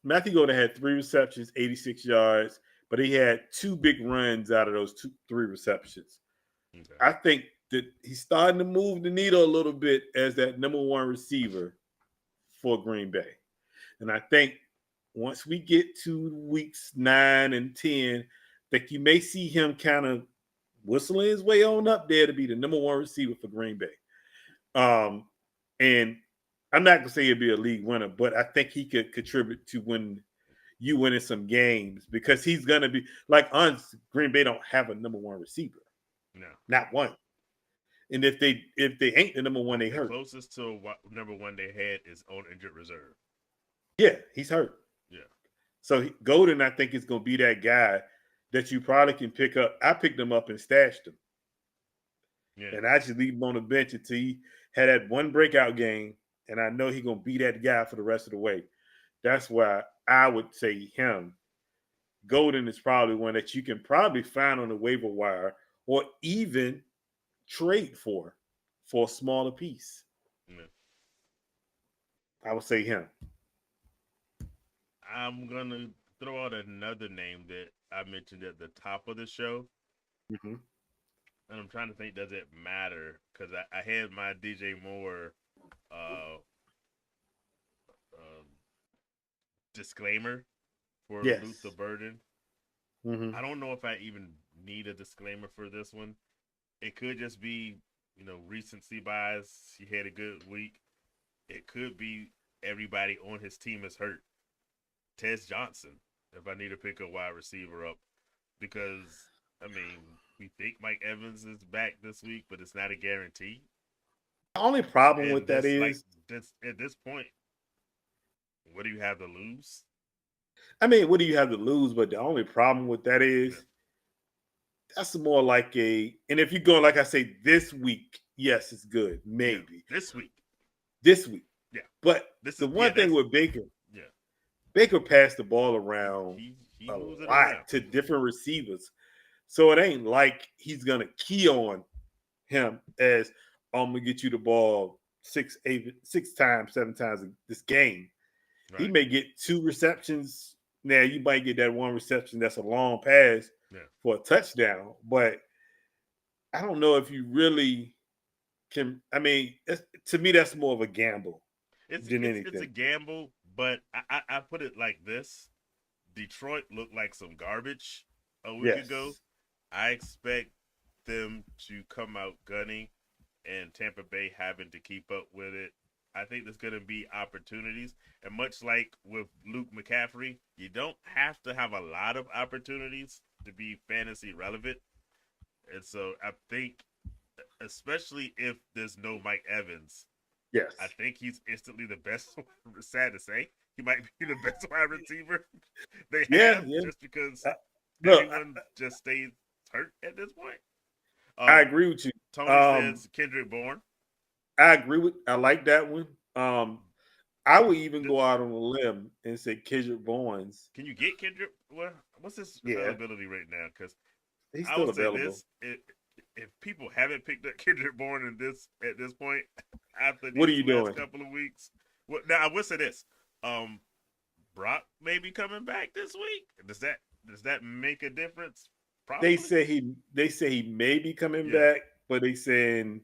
Matthew Golden had 3 receptions, 86 yards, but he had 2 big runs out of those 3 receptions. Okay. I think that he's starting to move the needle a little bit as that number 1 receiver for Green Bay. And I think once we get to weeks 9 and 10, that you may see him kind of whistling his way on up there to be the number 1 receiver for Green Bay. And I'm not going to say he'll be a league winner, but I think he could contribute to winning some games, because he's going to be like Green Bay don't have a number 1 receiver. No. Not one. And if they ain't the number 1, they hurt. The closest to number 1 they had is on injured reserve. Yeah, he's hurt. Yeah. So Golden, I think, is going to be that guy that you probably can pick up. I picked him up and stashed him. Yeah. And I just leave him on the bench until he had that one breakout game, and I know he's going to be that guy for the rest of the way. That's why I would say him. Golden is probably one that you can probably find on the waiver wire or even trade for a smaller piece. Yeah. I would say him. I'm going to throw out another name that I mentioned at the top of the show. Mm-hmm. And I'm trying to think, does it matter? Because I had my DJ Moore disclaimer for Luther Burden. Mm-hmm. I don't know if I even need a disclaimer for this one. It could just be, recency bias. He had a good week. It could be everybody on his team is hurt. Tez Johnson, if I need to pick a wide receiver up, because we think Mike Evans is back this week, but it's not a guarantee. The only problem with that is, at this point, what do you have to lose? What do you have to lose? But the only problem with that is, that's more like and if you go, like I say, this week, yes, it's good. Maybe. Yeah, this week. Yeah. But the one thing with Baker, Baker passed the ball around he a lot to different receivers. So it ain't like he's going to key on him as, I'm going to get you the ball 6 times, 7 times in this game. Right. He may get 2 receptions. Now, you might get that 1 reception that's a long pass for a touchdown. But I don't know if you really can. To me, that's more of a gamble than anything. It's a gamble, but I put it like this. Detroit looked like some garbage a week ago. I expect them to come out gunning and Tampa Bay having to keep up with it. I think there's going to be opportunities. And much like with Luke McCaffrey, you don't have to have a lot of opportunities to be fantasy relevant. And so I think, especially if there's no Mike Evans, I think he's instantly the best. Sad to say, he might be the best wide receiver they have, just because everyone just stays hurt at this point. I agree with you. Tony says Kendrick Bourne. I like that one. I would even go out on a limb and say Kendrick Bourne. Can you get Kendrick? Well, what's his availability right now? Because he's still available. If people haven't picked up Kendrick Bourne at this point, after what are you last doing? Couple of weeks. Well, now I will say this: Brock may be coming back this week. Does that make a difference? Probably. They say he may be coming back, but they saying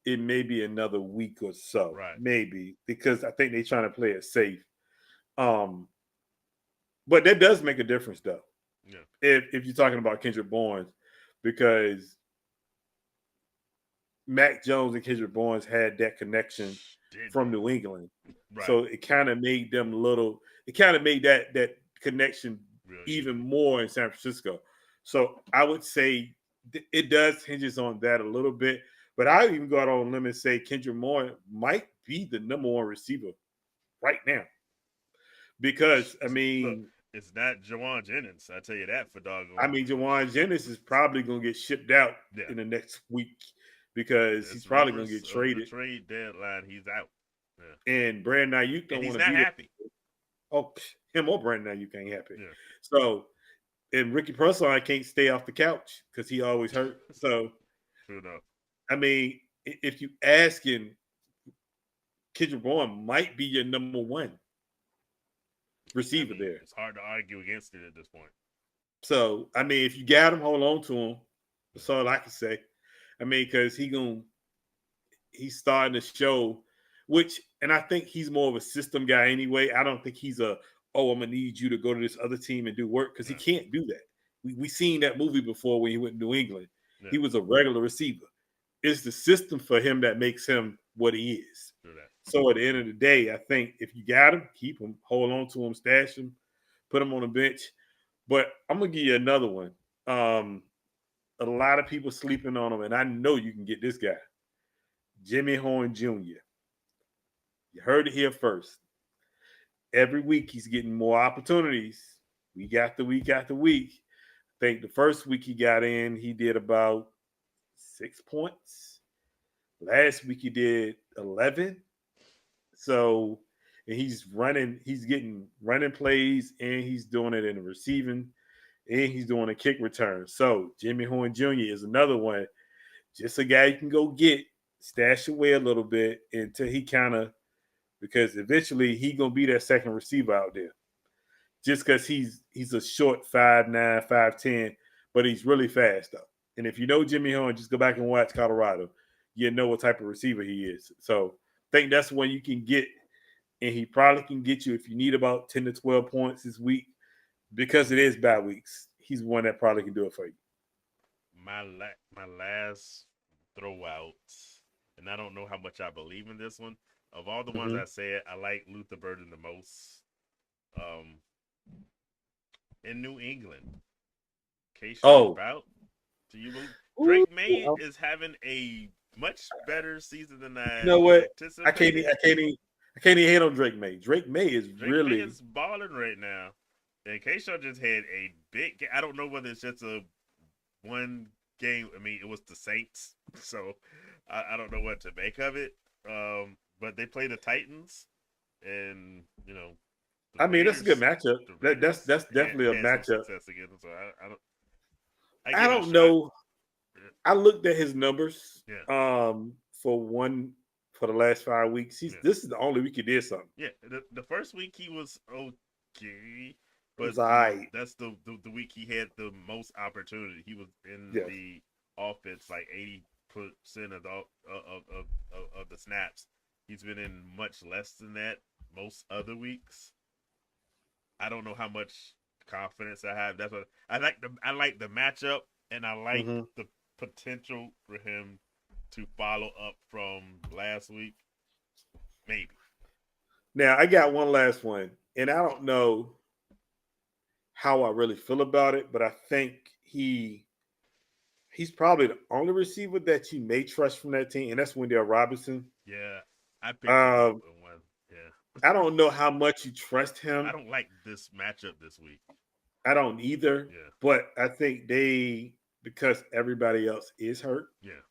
it may be another week or so, maybe, because I think they're trying to play it safe. But that does make a difference, though. Yeah. If you're talking about Kendrick Bourne, because Mac Jones and Kendrick Bourne had that connection from New England, so it kind of made them It kind of made that connection even more in San Francisco. So I would say it does hinges on that a little bit. But I would even go out on a limb and say Kendrick Moore might be the number one receiver right now. Because, I mean, it's not Jawan Jennings. I tell you that for doggone. I mean, Jawan Jennings is probably going to get shipped out in the next week because he's probably going to get traded. The trade deadline, he's out. Yeah. And Brandon Ayuk don't want to be happy. Oh, him or Brandon Ayuk ain't happy. Yeah. So, and Ricky Pearsall can't stay off the couch because he always hurt. So, true enough. I mean, if you asking, Kendrick Bourne might be your number one receiver there. It's hard to argue against it at this point. So, I mean, if you got him, hold on to him. That's all I can say. I mean, because he's starting to show, and I think he's more of a system guy anyway. I don't think he's I'm going to need you to go to this other team and do work because he can't do that. We seen that movie before when he went to New England. Yeah. He was a regular receiver. It's the system for him that makes him what he is. So at the end of the day, I think if you got him, keep him, hold on to him, stash him, put him on the bench. But I'm going to give you another one. A lot of people sleeping on him, and I know you can get this guy. Jimmy Horn Jr. You heard it here first. Every week he's getting more opportunities. Week after week after week. I think the first week he got in, he did about 6 points. Last week he did 11. So, and he's getting running plays, and he's doing it in the receiving, and he's doing a kick return. So, Jimmy Horn Jr. is another one. Just a guy you can go get, stash away a little bit until he because eventually he's going to be that second receiver out there. Just because he's a short 5'9", 5'10", but he's really fast, though. And if you know Jimmy Horn, just go back and watch Colorado. You know what type of receiver he is. So, I think that's one you can get, and he probably can get you if you need about 10 to 12 points this week because it is bye weeks. He's one that probably can do it for you. My last throwout, and I don't know how much I believe in this one. Of all the ones I said, I like Luther Burden the most. In New England, Keyshawn Bout. Do you believe Drake May is having a much better season than I You know what? anticipated? I can't even hate on Drake May. Drake May is balling right now. And Keyshawn just had a big game. I don't know whether it's just a one game. I mean, it was the Saints, so I don't know what to make of it. But they play the Titans, and you know, I mean, that's a good matchup. That's definitely a matchup. Again, so I don't know. I looked at his numbers. For the last 5 weeks. This is the only week he did something. Yeah, the first week he was okay, but that's the week he had the most opportunity. He was in the offense like 80% of the snaps. He's been in much less than that most other weeks. I don't know how much confidence I have. That's what I like the matchup, and I like the potential for him to follow up from last week. Maybe. Now, I got one last one, and I don't know how I really feel about it, but I think he's probably the only receiver that you may trust from that team, and that's Wendell Robinson. Yeah, I picked him up in one. Yeah. I don't know how much you trust him. I don't like this matchup this week. I don't either. Yeah. But I think because everybody else is hurt. Yeah.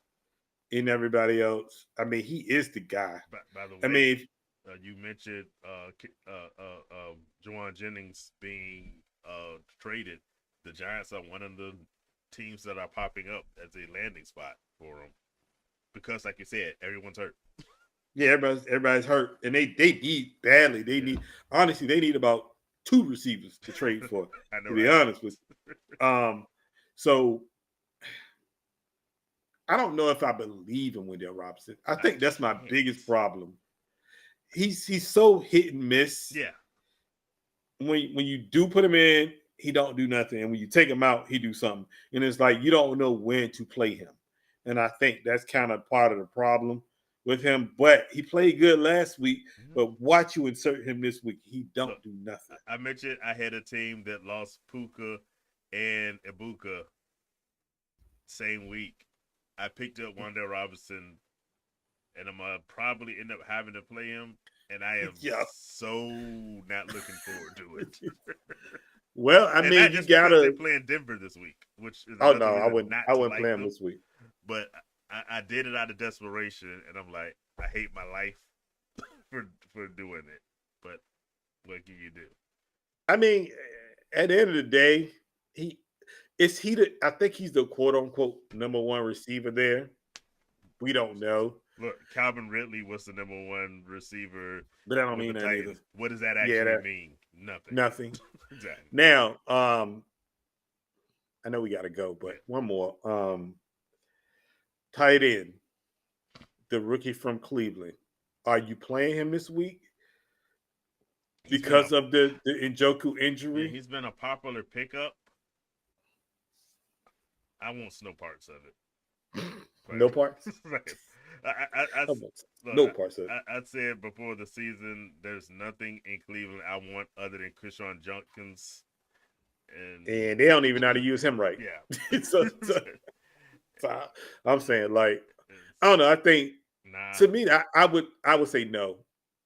And everybody else, I mean, he is the guy. By the way, I mean, you mentioned Jawan Jennings being traded. The Giants are one of the teams that are popping up as a landing spot for him because, like you said, everyone's hurt. Yeah, everybody's hurt, and they need badly. They need about 2 receivers to trade for. To be honest with you. So I don't know if I believe in Wendell Robinson. I think that's my biggest problem. He's so hit and miss. Yeah. When you do put him in, he don't do nothing, and when you take him out, he do something. And it's like you don't know when to play him. And I think that's kind of part of the problem with him, but he played good last week. Mhm. But watch you insert him this week. He don't Look, do nothing. I mentioned I had a team that lost Puka and Ibuka same week. I picked up Wanda Robinson, and I'm probably end up having to play him, and I am Yeah. so not looking forward to it. Well, I And mean, not you just because they're gotta. playing Denver this week, which is Oh no, another I reason wouldn't. not I to wouldn't play like him them. this week. But I did it out of desperation, and I'm like, I hate my life for doing it. But what can you do? I mean, at the end of the day, he is he. I think he's the quote unquote number one receiver there. We don't know, Look, Calvin Ridley was the number one receiver but I don't with the mean that either. Titans. What does that Yeah, actually that mean? Nothing. nothing. Exactly. Now, I know we got to go, but Yeah. one more. Tight end, the rookie from Cleveland. Are you playing him this week He's been a because of the Njoku yeah, injury? he's been a popular pickup. I want no parts of it. No parts. I, look, No parts of it. I said before the season, there's nothing in Cleveland I want other than Krishan Junkins, and And they don't even know how to use him right. yeah, So I'm saying, like, I it's, don't know. I think nah, to me, I would say no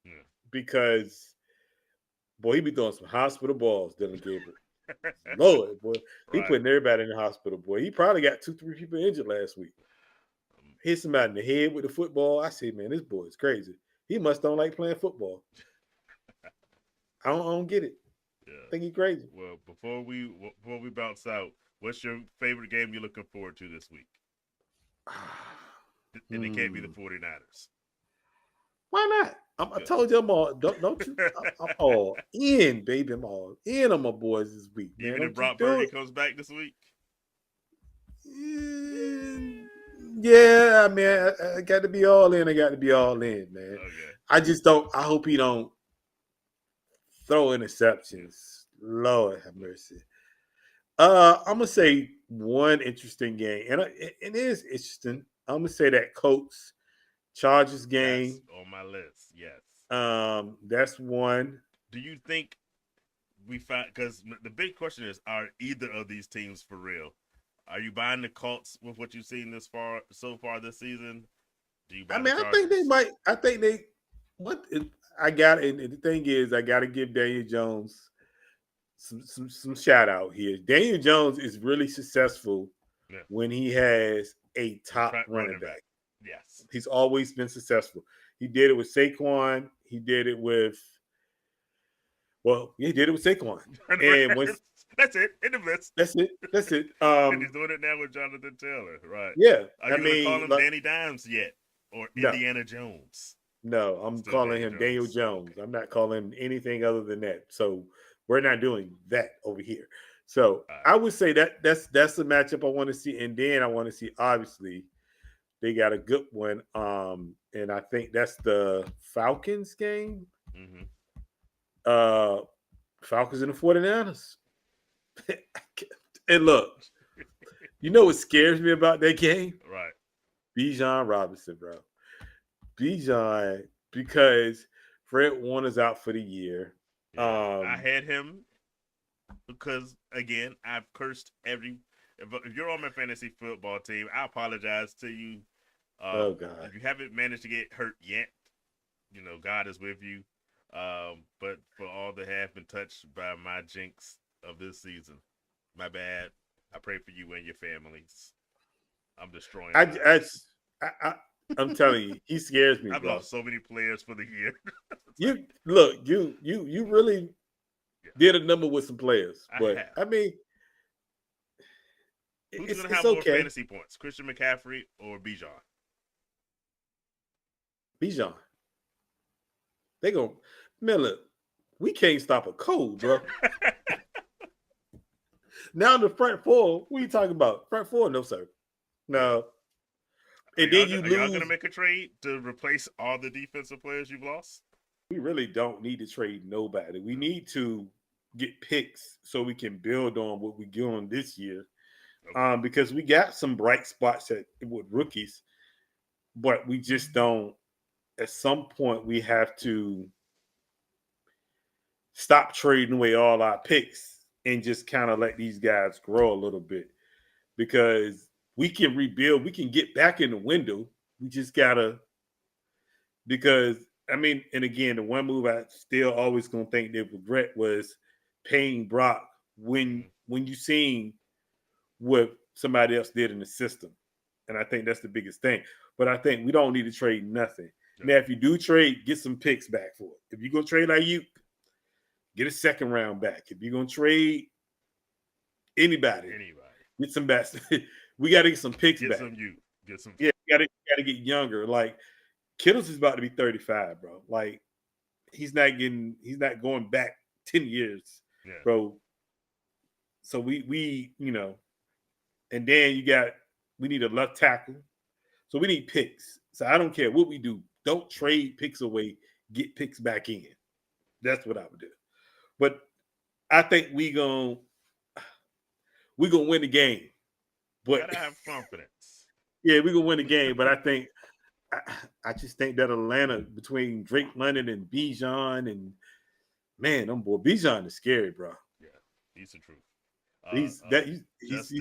yeah. because boy, he be throwing some hospital balls, Dylan Gabriel. Lord, boy, he Right. putting everybody in the hospital. Boy, he probably got 2-3 people injured last week. Hit somebody in the head with the football. I say, man, this boy is crazy. He must don't like playing football. I don't get it. Yeah. I think he's crazy. Well, before we bounce out, what's your favorite game you're looking forward to this week? And it can't be the 49ers. Why not? I told you I'm all. Don't you? I'm all in, baby. I'm all in on my boys this week, man. Even if Don't you Brock do Purdy it? comes back this week? Yeah, I mean, I got to be all in. I got to be all in, man. Okay. I just don't. I hope he don't throw interceptions. Lord have mercy. I'm gonna say one interesting game, and it is interesting. I'm gonna say that Colts Chargers game. Yes, on my list. Yes. That's one. Do you think we find, because the big question is, are either of these teams for real? Are you buying the Colts with what you've seen so far this season? Do you buy I mean, the I think they Chargers? might. I think they. What I got, and the thing is, I got to give Daniel Jones some shout out here. Daniel Jones is really successful Yeah. when he has a top running back. Yes. He's always been successful. He did it with Saquon. He did it with. Well, he did it with Saquon, and once That's it. In the list. that's it. That's it. And he's doing it now with Jonathan Taylor. Right. Yeah. Are I you going to call mean, him like, Danny Dimes yet? Or no, Indiana Jones? no. I'm Still calling Daniel him Daniel Jones. Jones. Okay. I'm not calling him anything other than that. So we're not doing that over here. So All right. I would say that's the matchup I want to see, and then I want to see obviously they got a good one. And I think that's the Falcons game. Mm-hmm. Falcons and the 49ers. And look, you know what scares me about that game? Right. Bijan Robinson, bro. Bijan, because Fred Warner's out for the year. Yeah. I had him because, again, I've cursed every. If you're on my fantasy football team, I apologize to you. Oh God! If you haven't managed to get hurt yet, God is with you. But for all that have been touched by my jinx of this season, my bad. I pray for you and your families. I'm destroying. I'm telling you, he scares me, I've bro. lost so many players for the year. You look, you really did a number with some players, but I mean, who's it's going to have okay. more fantasy points, Christian McCaffrey or Bijan? Bijan. They go, man, look, we can't stop a cold, bro. Now the front four, what are you talking about? Front four, no sir, no. And then you lose. Are y'all gonna make a trade to replace all the defensive players you've lost? We really don't need to trade nobody. We need to get picks so we can build on what we're doing this year. Because we got some bright spots with rookies, but we just don't at some point we have to stop trading away all our picks and just kind of let these guys grow a little bit because we can rebuild. We can get back in the window. We just gotta because I mean, and again, the one move I still always gonna think they regret was paying Brock Mm-hmm. when you seen what somebody else did in the system. And I think that's the biggest thing. But I think we don't need to trade nothing. Yeah. Now, if you do trade, get some picks back for it. If you're gonna trade like you, get a second round back. If you're gonna trade anybody, get some backs. We got to get some picks Get back. some youth. Get some. Yeah, got to get younger. Like Kittle's is about to be 35, bro. Like he's not going back 10 years, Yeah. bro. So we and then we need a left tackle. So we need picks. So I don't care what we do. Don't trade picks away. Get picks back in. That's what I would do. But I think we gonna win the game. But Gotta have confidence. Yeah, we gonna win the game. But I think I just think that Atlanta between Drake London and Bijan and man, them boy Bijan is scary, bro. Yeah, he's the truth. He's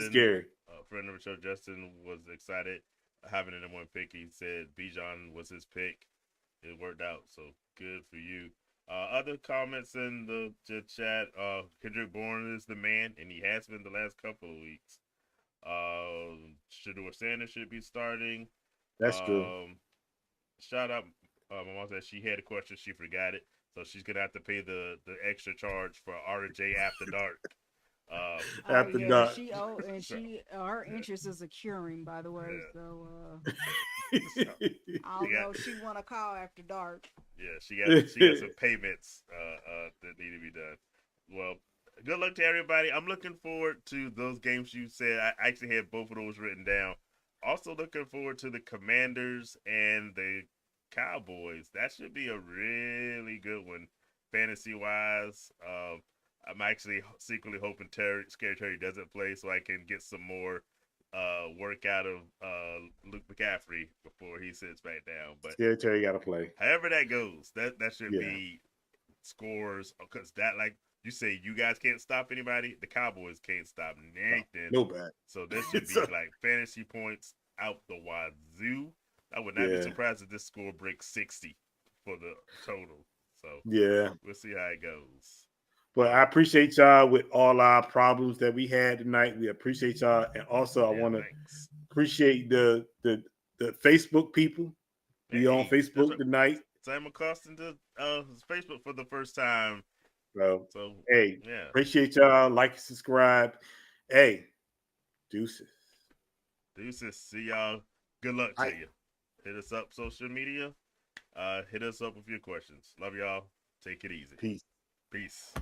scary. Friend of the show, Justin was excited having an M1 pick. He said Bijan was his pick. It worked out, so good for you. Other comments in the chat. Kendrick Bourne is the man, and he has been the last couple of weeks. Shador Sanders should be starting. That's true. Shout out. My mom said she had a question, she forgot it, so she's gonna have to pay the extra charge for RJ After Dark. After dark. Her interest is accruing, by the way. Yeah. So I don't know if she want to call after dark. Yeah, she got some payments that need to be done. Well, good luck to everybody. I'm looking forward to those games you said. I actually had both of those written down. Also looking forward to the Commanders and the Cowboys. That should be a really good one, fantasy wise. I'm actually secretly hoping Scary Terry doesn't play so I can get some more work out of Luke McCaffrey before he sits back down. But Scary Terry got to play. However that goes, that should be scores because that, like you say, you guys can't stop anybody. The Cowboys can't stop Nathan. Nobody. So this should be like fantasy points out the wazoo. I would not be surprised if this score breaks 60 for the total. So we'll see how it goes. But I appreciate y'all with all our problems that we had tonight. We appreciate y'all, and also I want to appreciate the Facebook people. We on Facebook tonight. Sam accosting to Facebook for the first time. Bro. So appreciate y'all. Like and subscribe. Hey, deuces. See y'all. Good luck to you. Hit us up social media. Hit us up with your questions. Love y'all. Take it easy. Peace. Peace.